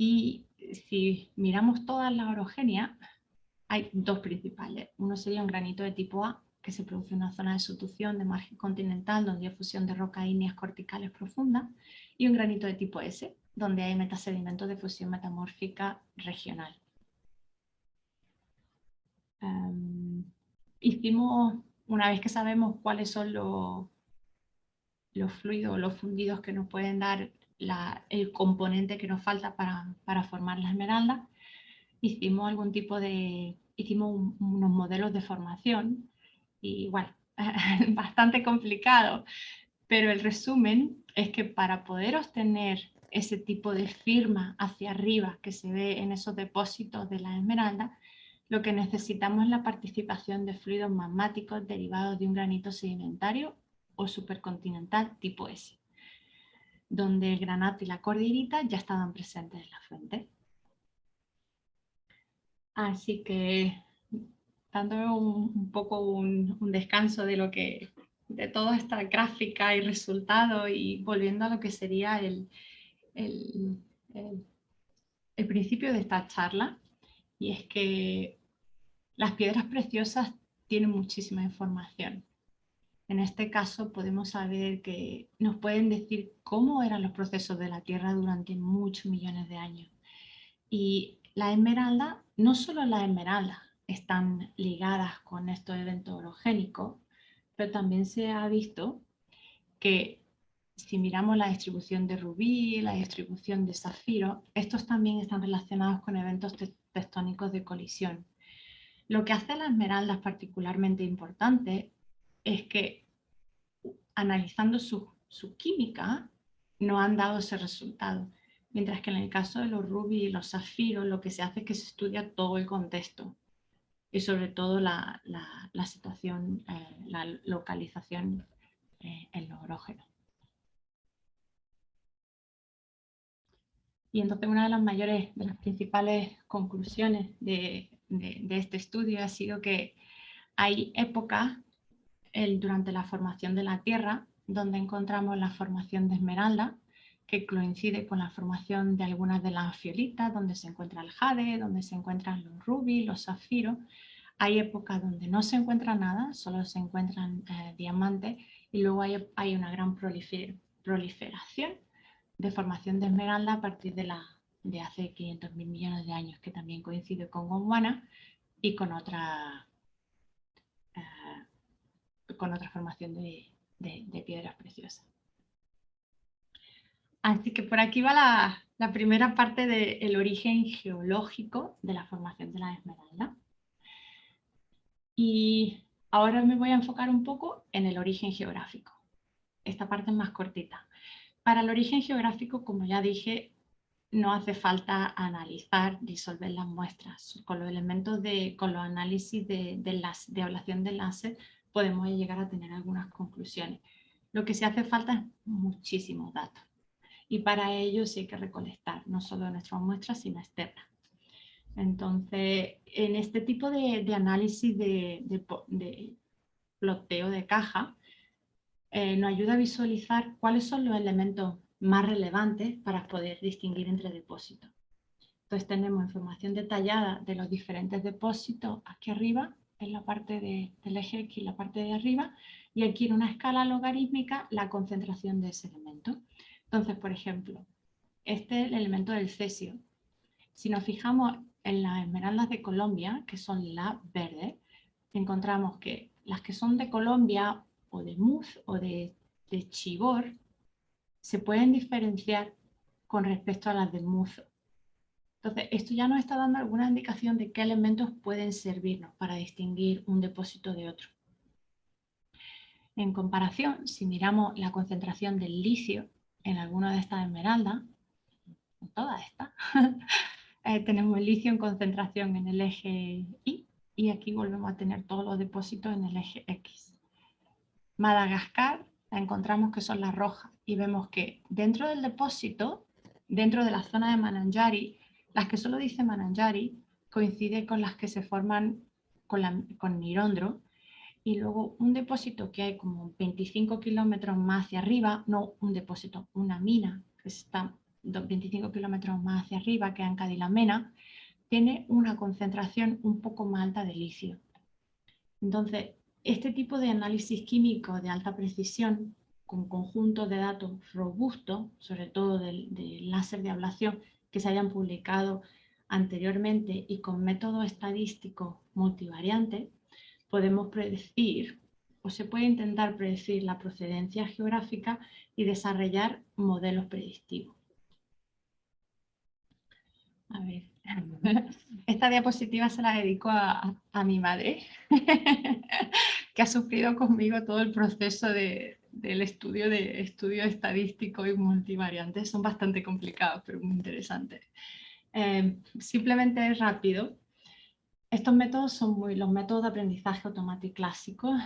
Y si miramos todas las orogenias, hay dos principales. Uno sería un granito de tipo A, que se produce en una zona de subducción de margen continental donde hay fusión de rocas ígneas corticales profundas, y un granito de tipo S, donde hay metasedimentos de fusión metamórfica regional. Una vez que sabemos cuáles son los fluidos, los fundidos que nos pueden dar el componente que nos falta para formar la esmeralda, hicimos unos modelos de formación, y bueno, bastante complicado, pero el resumen es que para poder obtener ese tipo de firma hacia arriba que se ve en esos depósitos de la esmeralda, lo que necesitamos es la participación de fluidos magmáticos derivados de un granito sedimentario o supercontinental tipo S, donde el granato y la cordillera ya estaban presentes en la fuente. Así que, dándome un poco un descanso de toda esta gráfica y resultado, y volviendo a lo que sería el principio de esta charla, y es que las piedras preciosas tienen muchísima información. En este caso podemos saber que nos pueden decir cómo eran los procesos de la Tierra durante muchos millones de años. Y la esmeralda, no solo las esmeraldas están ligadas con estos eventos orogénicos, pero también se ha visto que si miramos la distribución de rubí, la distribución de zafiro, estos también están relacionados con eventos tectónicos de colisión. Lo que hace a las esmeraldas particularmente importantes es que, analizando su química, no han dado ese resultado. Mientras que en el caso de los rubí y los zafiros, lo que se hace es que se estudia todo el contexto y sobre todo la situación, la localización en los orógenos. Y entonces una de las principales conclusiones de este estudio ha sido que hay épocas durante la formación de la Tierra donde encontramos la formación de esmeralda, que coincide con la formación de algunas de las fiolitas, donde se encuentra el jade, donde se encuentran los rubí, los zafiros. Hay épocas donde no se encuentra nada, solo se encuentran diamantes, y luego hay una gran proliferación de formación de esmeralda a partir de hace 500.000 millones de años, que también coincide con Gondwana y con otra formación de piedras preciosas. Así que por aquí va la primera parte del origen geológico de la formación de la esmeralda. Y ahora me voy a enfocar un poco en el origen geográfico. Esta parte es más cortita. Para el origen geográfico, como ya dije, no hace falta analizar, disolver las muestras. Con los elementos con los análisis de ablación de láser podemos llegar a tener algunas conclusiones. Lo que sí hace falta es muchísimos datos. Y para ello sí hay que recolectar no solo nuestras muestras, sino externas. Entonces, en este tipo de análisis de ploteo de caja, nos ayuda a visualizar cuáles son los elementos más relevantes para poder distinguir entre depósitos. Entonces tenemos información detallada de los diferentes depósitos aquí arriba, en la parte del eje X, la parte de arriba, y aquí en una escala logarítmica la concentración de ese elemento. Entonces, por ejemplo, este es el elemento del cesio. Si nos fijamos en las esmeraldas de Colombia, que son las verdes, encontramos que las que son de Colombia o de Muz o de Chivor se pueden diferenciar con respecto a las de Muz. Entonces, esto ya nos está dando alguna indicación de qué elementos pueden servirnos para distinguir un depósito de otro. En comparación, si miramos la concentración del licio en alguna de estas esmeraldas, en todas estas, tenemos el licio en concentración en el eje Y, y aquí volvemos a tener todos los depósitos en el eje X. Madagascar la encontramos que son las rojas y vemos que dentro del depósito, dentro de la zona de Mananjari, las que solo dice Mananjari coincide con las que se forman con Nirondro, y luego un depósito que hay como 25 kilómetros más hacia arriba, no un depósito, una mina que está 25 kilómetros más hacia arriba, que es Ancadilamena, tiene una concentración un poco más alta de licio. Entonces, este tipo de análisis químico de alta precisión, con conjuntos de datos robustos, sobre todo del láser de ablación, que se hayan publicado anteriormente y con métodos estadísticos multivariantes, podemos predecir o se puede intentar predecir la procedencia geográfica y desarrollar modelos predictivos. A ver, esta diapositiva se la dedico a mi madre, que ha sufrido conmigo todo el proceso del estudio estadístico y multivariante. Son bastante complicados, pero muy interesantes. Simplemente es rápido. Estos métodos son los métodos de aprendizaje automático clásicos.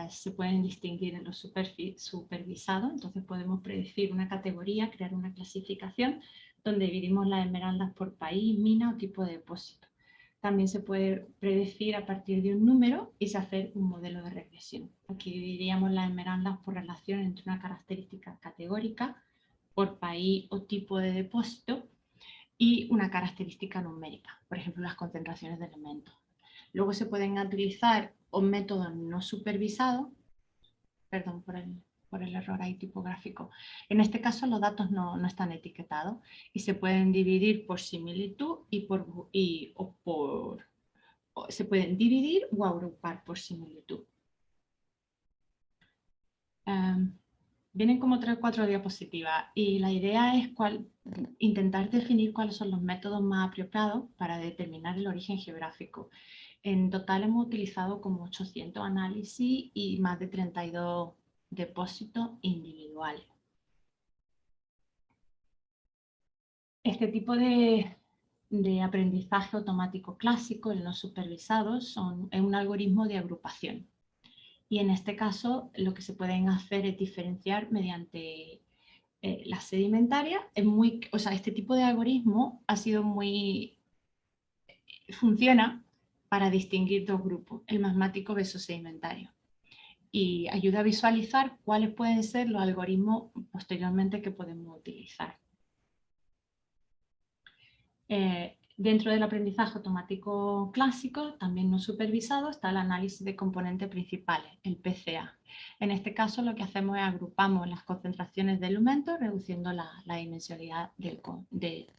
Se pueden distinguir en los supervisados. Entonces podemos predecir una categoría, crear una clasificación donde dividimos las esmeraldas por país, mina o tipo de depósito. También se puede predecir a partir de un número y se hace un modelo de regresión. Aquí dividiríamos las esmeraldas por relación entre una característica categórica, por país o tipo de depósito, y una característica numérica, por ejemplo, las concentraciones de elementos. Luego se pueden utilizar métodos no supervisados, perdón por el error ahí tipográfico. En este caso los datos no están etiquetados y se pueden dividir por similitud se pueden dividir o agrupar por similitud. Vienen como 3 o 4 diapositivas y la idea es intentar definir cuáles son los métodos más apropiados para determinar el origen geográfico. En total hemos utilizado como 800 análisis y más de 32 depósitos individuales. Este tipo de aprendizaje automático clásico, el no supervisado, es un algoritmo de agrupación. Y en este caso lo que se pueden hacer es diferenciar mediante la sedimentaria. Este tipo de algoritmo ha sido funciona para distinguir dos grupos, el magmático versus sedimentario. Y ayuda a visualizar cuáles pueden ser los algoritmos posteriormente que podemos utilizar. Dentro del aprendizaje automático clásico, también no supervisado, está el análisis de componentes principales, el PCA. En este caso lo que hacemos es agrupamos las concentraciones de elementos reduciendo la dimensionalidad de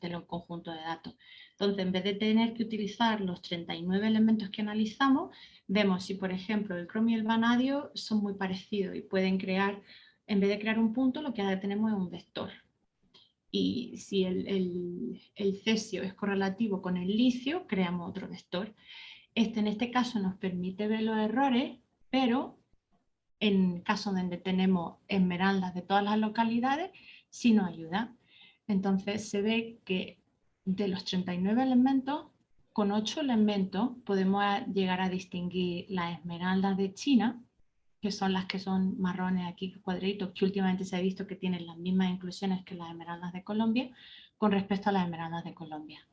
los conjuntos de datos. Entonces, en vez de tener que utilizar los 39 elementos que analizamos, vemos si, por ejemplo, el cromio y el vanadio son muy parecidos y pueden crear, en vez de crear un punto, lo que tenemos es un vector. Y si el cesio es correlativo con el licio, creamos otro vector. En este caso nos permite ver los errores, pero en caso donde tenemos esmeraldas de todas las localidades, sí nos ayuda. Entonces se ve que de los 39 elementos, con 8 elementos podemos llegar a distinguir las esmeraldas de China, que son las que son marrones aquí, cuadritos, que últimamente se ha visto que tienen las mismas inclusiones que las esmeraldas de Colombia, con respecto a las esmeraldas de Colombia.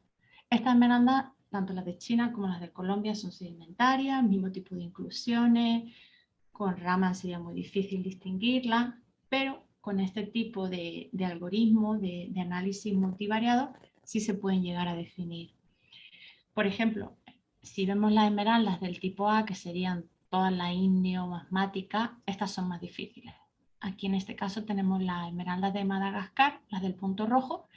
Estas esmeraldas, tanto las de China como las de Colombia, son sedimentarias, mismo tipo de inclusiones, con Raman sería muy difícil distinguirlas, pero con este tipo de algoritmo, de análisis multivariado, sí se pueden llegar a definir. Por ejemplo, si vemos las esmeraldas del tipo A, que serían todas las indio magmáticas, estas son más difíciles. Aquí en este caso tenemos las esmeraldas de Madagascar, las del punto rojo,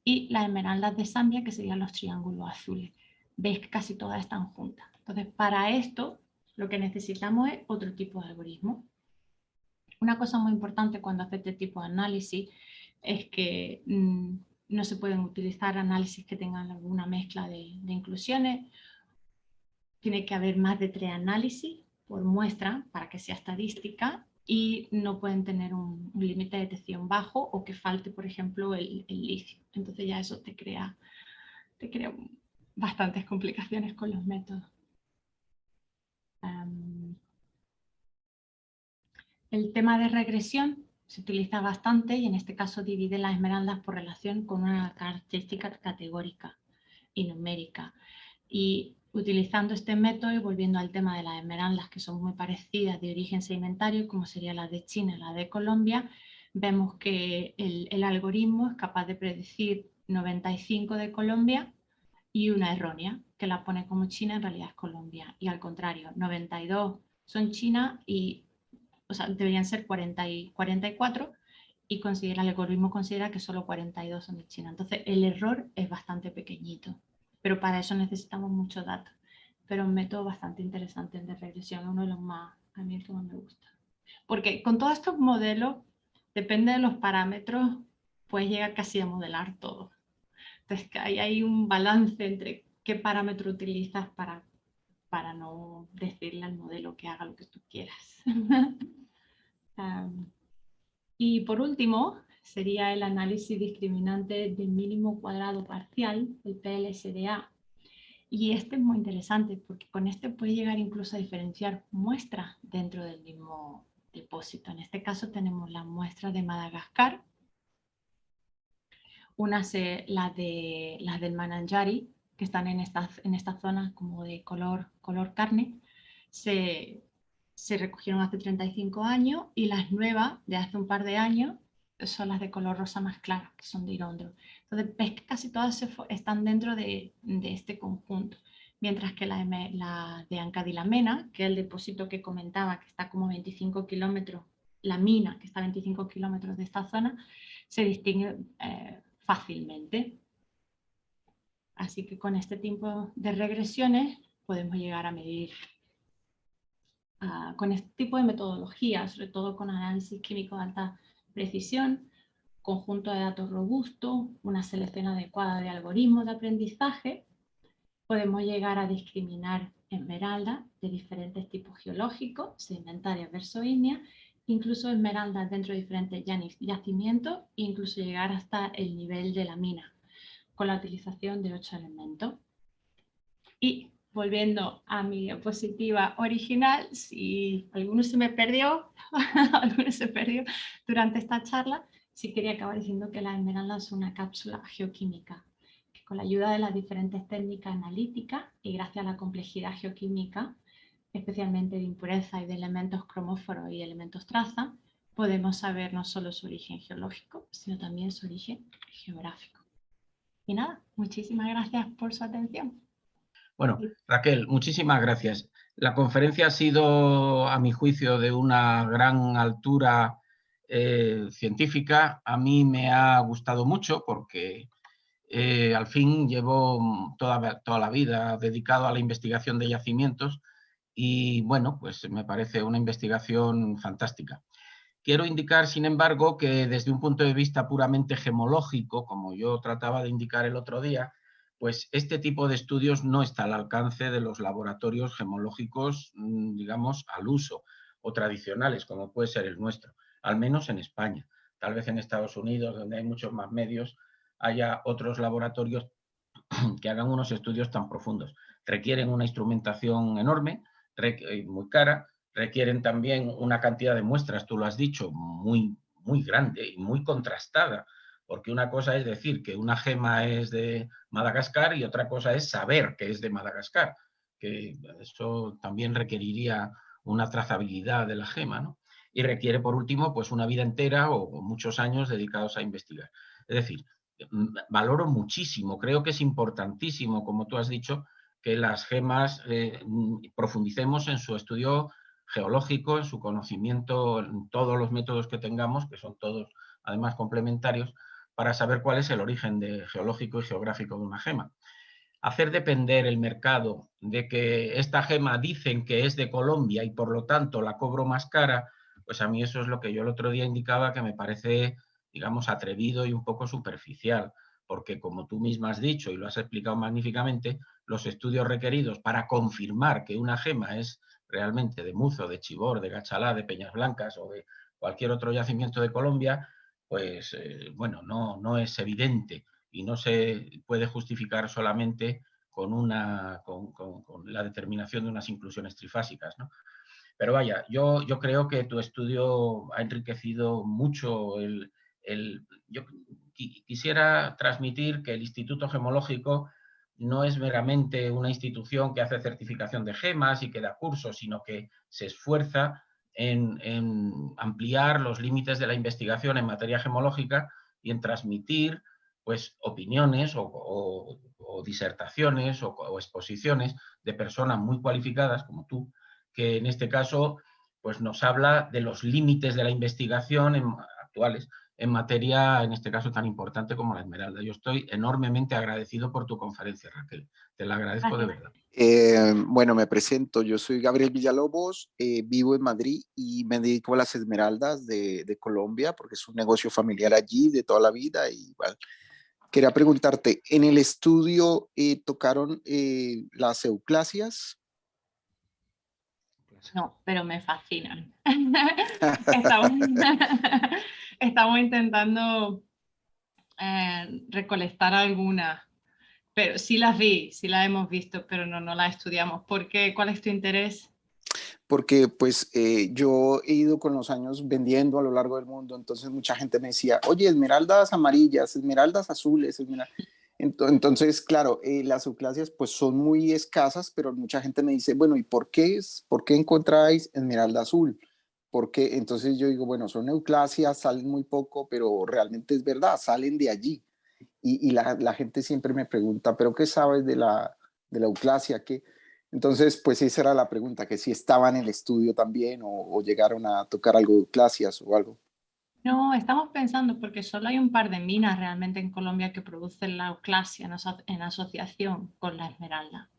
y las esmeraldas de Zambia, que serían los triángulos azules. Veis que casi todas están juntas. Entonces, para esto, lo que necesitamos es otro tipo de algoritmo. Una cosa muy importante cuando hace este tipo de análisis es que no se pueden utilizar análisis que tengan alguna mezcla de inclusiones. Tiene que haber más de 3 análisis por muestra para que sea estadística y no pueden tener un límite de detección bajo o que falte, por ejemplo, el licio. Entonces ya eso te crea bastantes complicaciones con los métodos. El tema de regresión se utiliza bastante y en este caso divide las esmeraldas por relación con una característica categórica y numérica. Y utilizando este método y volviendo al tema de las esmeraldas que son muy parecidas de origen sedimentario, como sería la de China y la de Colombia, vemos que el algoritmo es capaz de predecir 95 de Colombia y una errónea, que la pone como China, en realidad es Colombia. Y al contrario, 92 son China y, o sea, deberían ser 40 y 44 y el algoritmo considera que solo 42 son de China. Entonces el error es bastante pequeñito, pero para eso necesitamos muchos datos. Pero un método bastante interesante de regresión, uno de los más, a mí el que más me gusta. Porque con todos estos modelos, depende de los parámetros, puedes llegar casi a modelar todo. Entonces hay un balance entre qué parámetro utilizas para no decirle al modelo que haga lo que tú quieras. Y por último, sería el análisis discriminante del mínimo cuadrado parcial, el PLSDA. Y este es muy interesante porque con este puedes llegar incluso a diferenciar muestras dentro del mismo depósito. En este caso tenemos las muestras de Madagascar, unas las del Mananjari, que están en estas zonas como de color carne, se recogieron hace 35 años y las nuevas de hace un par de años son las de color rosa más claro, que son de Irondro. Entonces ves que casi todas están dentro de este conjunto, mientras que la de Ancadilamena, que es el depósito que comentaba, que está como 25 kilómetros, la mina que está a 25 kilómetros de esta zona, se distingue fácilmente. Así que con este tipo de regresiones podemos llegar a medir con este tipo de metodología, sobre todo con análisis químico de alta precisión, conjunto de datos robusto, una selección adecuada de algoritmos de aprendizaje, podemos llegar a discriminar esmeraldas de diferentes tipos geológicos, sedimentarias versus ígneas, incluso esmeraldas dentro de diferentes yacimientos, e incluso llegar hasta el nivel de la mina. con la utilización de 8 elementos. Y volviendo a mi diapositiva original, si alguno se me perdió, durante esta charla, sí quería acabar diciendo que la esmeralda es una cápsula geoquímica, que con la ayuda de las diferentes técnicas analíticas y gracias a la complejidad geoquímica, especialmente de impureza y de elementos cromóforos y elementos traza, podemos saber no solo su origen geológico, sino también su origen geográfico. Y nada, muchísimas gracias por su atención. Bueno, Raquel, muchísimas gracias. La conferencia ha sido, a mi juicio, de una gran altura científica. A mí me ha gustado mucho porque al fin llevo toda la vida dedicado a la investigación de yacimientos y, bueno, pues me parece una investigación fantástica. Quiero indicar, sin embargo, que desde un punto de vista puramente gemológico, como yo trataba de indicar el otro día, pues este tipo de estudios no está al alcance de los laboratorios gemológicos, digamos, al uso o tradicionales, como puede ser el nuestro, al menos en España. Tal vez en Estados Unidos, donde hay muchos más medios, haya otros laboratorios que hagan unos estudios tan profundos. Requieren una instrumentación enorme, muy cara, requieren también una cantidad de muestras, tú lo has dicho, muy grande y muy contrastada, porque una cosa es decir que una gema es de Madagascar y otra cosa es saber que es de Madagascar, que eso también requeriría una trazabilidad de la gema, ¿no? Y requiere, por último, pues una vida entera o muchos años dedicados a investigar. Es decir, valoro muchísimo, creo que es importantísimo, como tú has dicho, que las gemas profundicemos en su estudio geológico, en su conocimiento, en todos los métodos que tengamos, que son todos además complementarios, para saber cuál es el origen geológico y geográfico de una gema. Hacer depender el mercado de que esta gema dicen que es de Colombia y por lo tanto la cobro más cara, pues a mí eso es lo que yo el otro día indicaba que me parece, digamos, atrevido y un poco superficial, porque como tú misma has dicho y lo has explicado magníficamente, los estudios requeridos para confirmar que una gema es realmente de Muzo, de Chivor, de Gachalá, de Peñas Blancas o de cualquier otro yacimiento de Colombia, pues bueno, no es evidente y no se puede justificar solamente con la determinación de unas inclusiones trifásicas, ¿no? Pero vaya, yo creo que tu estudio ha enriquecido mucho yo quisiera transmitir que el Instituto Gemológico no es meramente una institución que hace certificación de gemas y que da cursos, sino que se esfuerza en ampliar los límites de la investigación en materia gemológica y en transmitir pues, opiniones o disertaciones o exposiciones de personas muy cualificadas como tú, que en este caso pues, nos habla de los límites de la investigación actuales en materia, en este caso, tan importante como la esmeralda. Yo estoy enormemente agradecido por tu conferencia, Raquel. Te la agradezco de verdad. Bueno, me presento. Yo soy Gabriel Villalobos, vivo en Madrid y me dedico a las esmeraldas de Colombia porque es un negocio familiar allí de toda la vida. Y igual, quería preguntarte, ¿en el estudio tocaron las euclasias? No, pero me fascinan. Estamos, estamos intentando recolectar algunas, pero sí las vi, sí las hemos visto, pero no las estudiamos. ¿Por qué? ¿Cuál es tu interés? Porque pues yo he ido con los años vendiendo a lo largo del mundo, entonces mucha gente me decía, oye, esmeraldas amarillas, esmeraldas azules, Entonces, claro, las euclasias pues son muy escasas, pero mucha gente me dice, bueno, ¿y por qué encontráis esmeralda azul? Porque entonces yo digo, bueno, son euclasias, salen muy poco, pero realmente es verdad, salen de allí. Y la gente siempre me pregunta, ¿pero qué sabes de la euclasia? ¿Qué? Entonces, pues esa era la pregunta, que si estaban en el estudio también o llegaron a tocar algo de euclasias o algo. No, estamos pensando porque solo hay un par de minas realmente en Colombia que producen la euclasia en asociación con la esmeralda.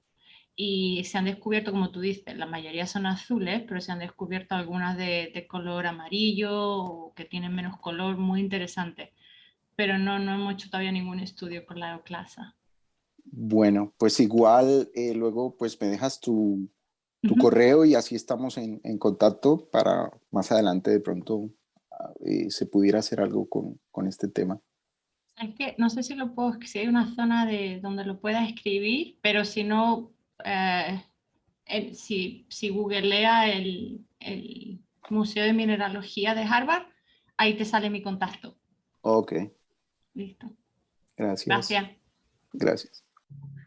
Y se han descubierto, como tú dices, la mayoría son azules, pero se han descubierto algunas de color amarillo o que tienen menos color, muy interesante. Pero no hemos hecho todavía ningún estudio con la euclasa. Bueno, pues igual luego pues me dejas tu Ujú. correo y así estamos en contacto para más adelante de pronto se pudiera hacer algo con este tema. Es que no sé si lo puedo, si hay una zona donde lo pueda escribir, pero si no, si googlea el Museo de Mineralogía de Harvard, ahí te sale mi contacto. Ok, Listo. gracias. Gracias. Gracias.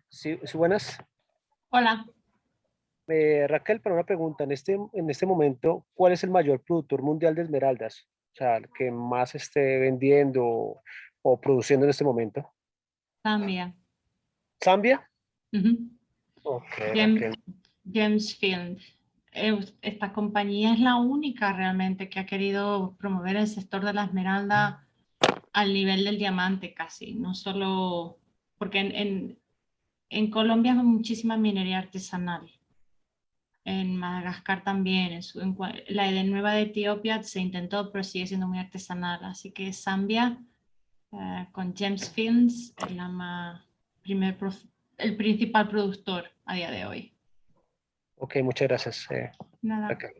Sí, sí, buenas. Hola. Raquel, para una pregunta, en este momento, ¿cuál es el mayor productor mundial de esmeraldas? O sea, el que más esté vendiendo o produciendo en este momento. Zambia. ¿Zambia? Ujú. Ok, James, Raquel. James Field. Esta compañía es la única realmente que ha querido promover el sector de la esmeralda al nivel del diamante casi, no solo porque en Colombia hay muchísima minería artesanal, en Madagascar también, la de Nueva de Etiopía se intentó, pero sigue siendo muy artesanal, así que Zambia con James Fields es el principal productor a día de hoy. Ok, muchas gracias, Nada. Raquel.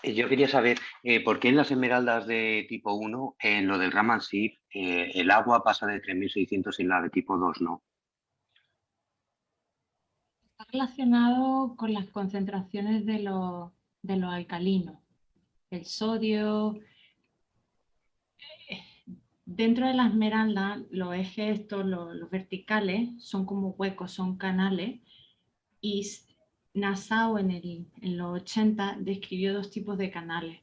Yo quería saber por qué en las esmeraldas de tipo 1, en lo del Raman Ship, el agua pasa de 3600 y en la de tipo 2 no. Está relacionado con las concentraciones de lo alcalino. El sodio. Dentro de la esmeralda, los ejes estos, los verticales, son como huecos, son canales. Y Nassau en los 80 describió dos tipos de canales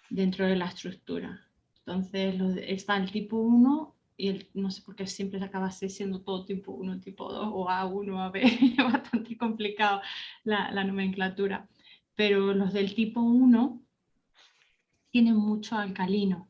dentro de la estructura. Entonces está el tipo 1 y no sé por qué siempre acaba siendo todo tipo 1, tipo 2 o A1, AB, es bastante complicado la nomenclatura. Pero los del tipo 1 tienen mucho alcalino.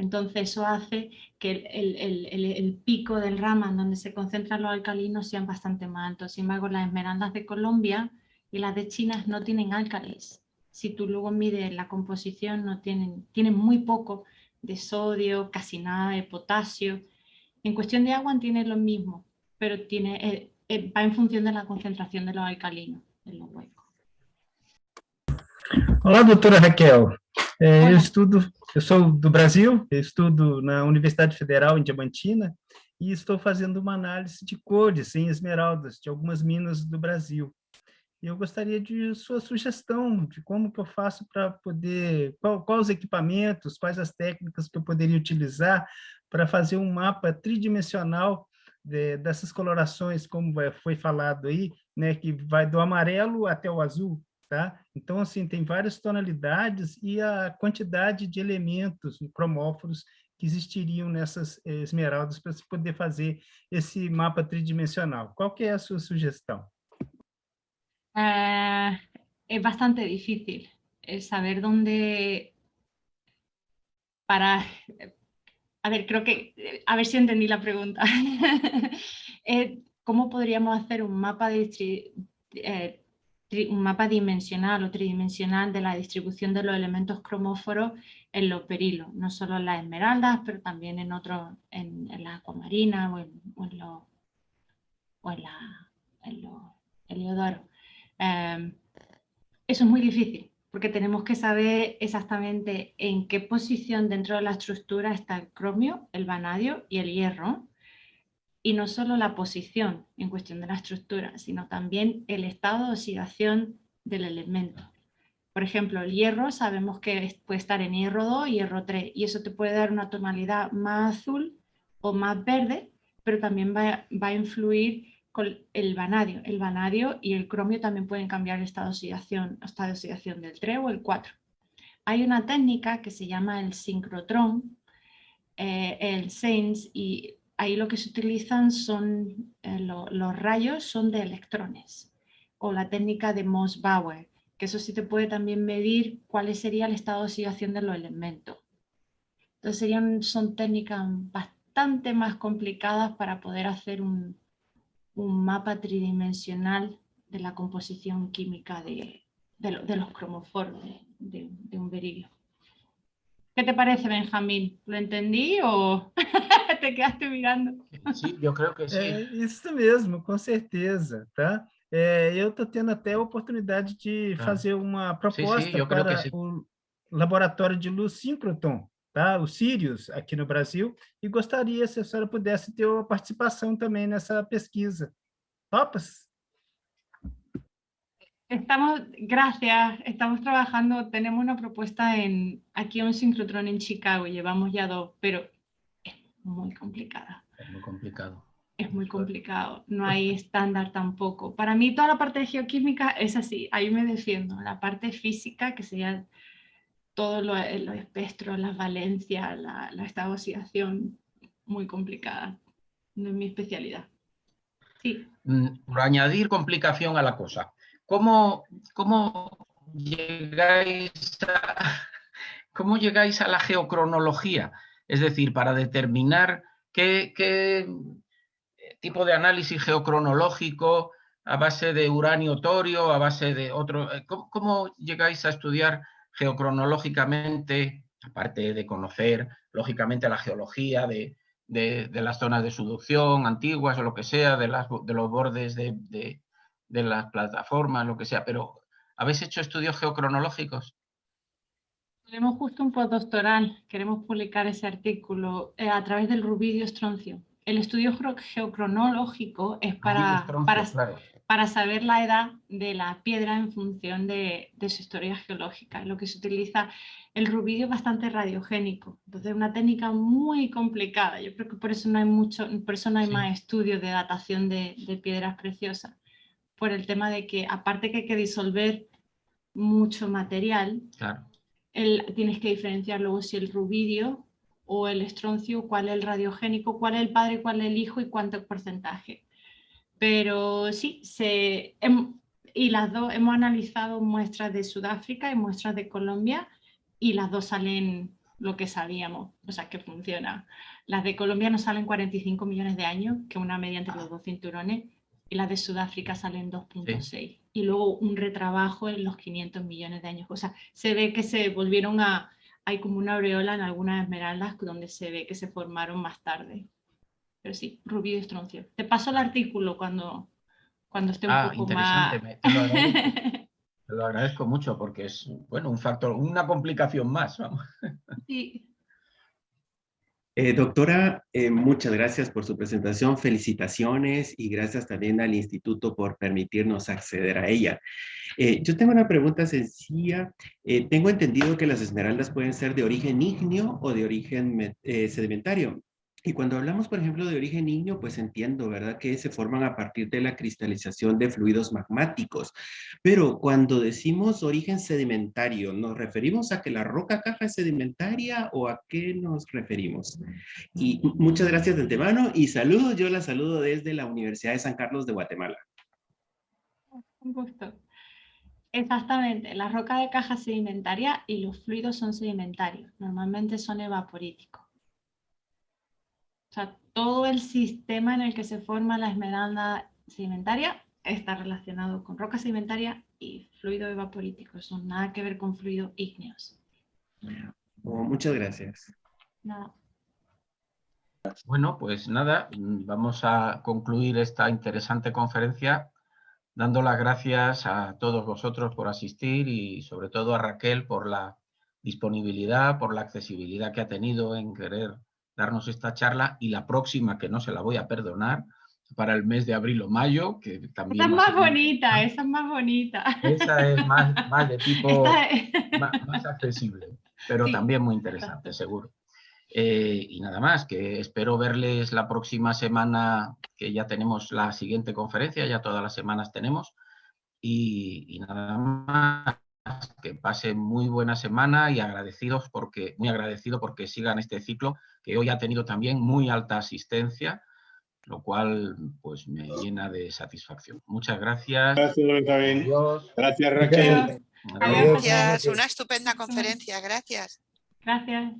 Entonces eso hace que el pico del Raman donde se concentran los alcalinos sean bastante más altos. Sin embargo, las esmeraldas de Colombia y las de China no tienen álcalis. Si tú luego mides la composición, no tienen muy poco de sodio, casi nada de potasio. En cuestión de agua tiene lo mismo, pero va en función de la concentración de los alcalinos en los huecos. Olá, doutora Raquel. Olá. Eu sou do Brasil, eu estudo na Universidade Federal em Diamantina e estou fazendo uma análise de cores em esmeraldas de algumas minas do Brasil. E eu gostaria de sua sugestão de como que eu faço para poder, quais os equipamentos, quais as técnicas que eu poderia utilizar para fazer um mapa tridimensional dessas colorações, como foi falado aí, né, que vai do amarelo até o azul. Tá? Então, assim, tem várias tonalidades e a quantidade de elementos cromóforos que existiriam nessas esmeraldas para se poder fazer esse mapa tridimensional. Qual que é a sua sugestão? Es bastante difícil saber dónde para... A ver, a ver si entendí la pregunta. ¿Cómo podríamos hacer un mapa dimensional o tridimensional de la distribución de los elementos cromóforos en los berilos? No solo en las esmeraldas, pero también en otros, en la acuamarina o en los heliodoros. Eso es muy difícil, porque tenemos que saber exactamente en qué posición dentro de la estructura está el cromio, el vanadio y el hierro, y no solo la posición en cuestión de la estructura, sino también el estado de oxidación del elemento. Por ejemplo, el hierro sabemos que puede estar en hierro 2 y hierro 3, y eso te puede dar una tonalidad más azul o más verde, pero también va a influir con el vanadio. El vanadio y el cromio también pueden cambiar el estado de oxidación del 3 o el 4. Hay una técnica que se llama el sincrotrón, el SAINS, y ahí lo que se utilizan son los rayos son de electrones, o la técnica de Mohs-Bauer, que eso sí te puede también medir cuál sería el estado de oxidación de los elementos. Entonces son técnicas bastante más complicadas para poder hacer un mapa tridimensional de la composición química de los cromoforos de un berilio. ¿Qué te parece, Benjamín? ¿Lo entendí o te quedaste mirando? Sí, yo creo que sí. Isso mesmo, com certeza, tá? Eu estou tendo até a oportunidade de fazer uma proposta eu creo que para sí. o laboratório de luz síncroton, tá? O Sirius, aqui no Brasil, e gostaria se a senhora pudesse ter uma participação também nessa pesquisa. Topas? Gracias, estamos trabajando, tenemos una propuesta aquí un sincrotrón en Chicago, llevamos ya 2, pero es muy complicada. Es muy complicado. Es muy complicado, no hay estándar tampoco. Para mí toda la parte de geoquímica es así, ahí me defiendo. La parte física, que sería todos los espectros, las valencias, esta oxidación, muy complicada. No es mi especialidad. Sí. Por añadir complicación a la cosa, ¿cómo llegáis a la geocronología? Es decir, para determinar qué tipo de análisis geocronológico a base de uranio torio, a base de otro... ¿Cómo llegáis a estudiar geocronológicamente, aparte de conocer lógicamente la geología de las zonas de subducción antiguas o lo que sea, de los bordes de las plataformas, lo que sea, pero ¿habéis hecho estudios geocronológicos? Tenemos justo un postdoctoral, queremos publicar ese artículo a través del rubidio estroncio. El estudio geocronológico es para saber la edad de la piedra en función de su historia geológica. Lo que se utiliza, el rubidio es bastante radiogénico, entonces es una técnica muy complicada. Yo creo que por eso no hay más estudios de datación de piedras preciosas, por el tema de que aparte que hay que disolver mucho material, claro. Tienes que diferenciar luego si el rubidio o el estroncio, cuál es el radiogénico, cuál es el padre, cuál es el hijo y cuánto porcentaje. Pero sí, y las dos hemos analizado muestras de Sudáfrica y muestras de Colombia y las dos salen lo que sabíamos, o sea que funciona. Las de Colombia nos salen 45 millones de años, que es una media entre los dos cinturones, y las de Sudáfrica salen 2.6. Sí. Y luego un retrabajo en los 500 millones de años. O sea, se ve que se volvieron hay como una aureola en algunas esmeraldas donde se ve que se formaron más tarde. Pero sí, rubidio y estroncio. Te paso el artículo cuando esté un poco interesante. más... Te lo agradezco mucho porque es, bueno, un factor, una complicación más, vamos. Sí. Doctora, muchas gracias por su presentación, felicitaciones y gracias también al Instituto por permitirnos acceder a ella. Yo tengo una pregunta sencilla. Tengo entendido que las esmeraldas pueden ser de origen ígneo o de origen sedimentario. Y cuando hablamos, por ejemplo, de origen ígneo, pues entiendo, ¿verdad?, que se forman a partir de la cristalización de fluidos magmáticos. Pero cuando decimos origen sedimentario, ¿nos referimos a que la roca caja es sedimentaria o a qué nos referimos? Y muchas gracias de antemano y saludos. Yo la saludo desde la Universidad de San Carlos de Guatemala. Un gusto. Exactamente, la roca de caja sedimentaria y los fluidos son sedimentarios. Normalmente son evaporíticos. O sea, todo el sistema en el que se forma la esmeralda sedimentaria está relacionado con roca sedimentaria y fluido evaporítico. Eso nada que ver con fluidos ígneos. Muchas gracias. Nada. Bueno, pues nada, vamos a concluir esta interesante conferencia dando las gracias a todos vosotros por asistir y sobre todo a Raquel por la disponibilidad, por la accesibilidad que ha tenido en querer darnos esta charla y la próxima, que no se la voy a perdonar, para el mes de abril o mayo, que también... Esa es más bonita, esa es más bonita. Esa es más de tipo más accesible, pero sí, también muy interesante, seguro. Y nada más, que espero verles la próxima semana, que ya tenemos la siguiente conferencia, ya todas las semanas tenemos, y nada más. Que pasen muy buena semana y muy agradecido porque sigan este ciclo que hoy ha tenido también muy alta asistencia, lo cual pues me llena de satisfacción. Muchas gracias. Gracias, Benjamín. Adiós. Gracias, Raquel. Adiós. Gracias, una estupenda conferencia, gracias. Gracias.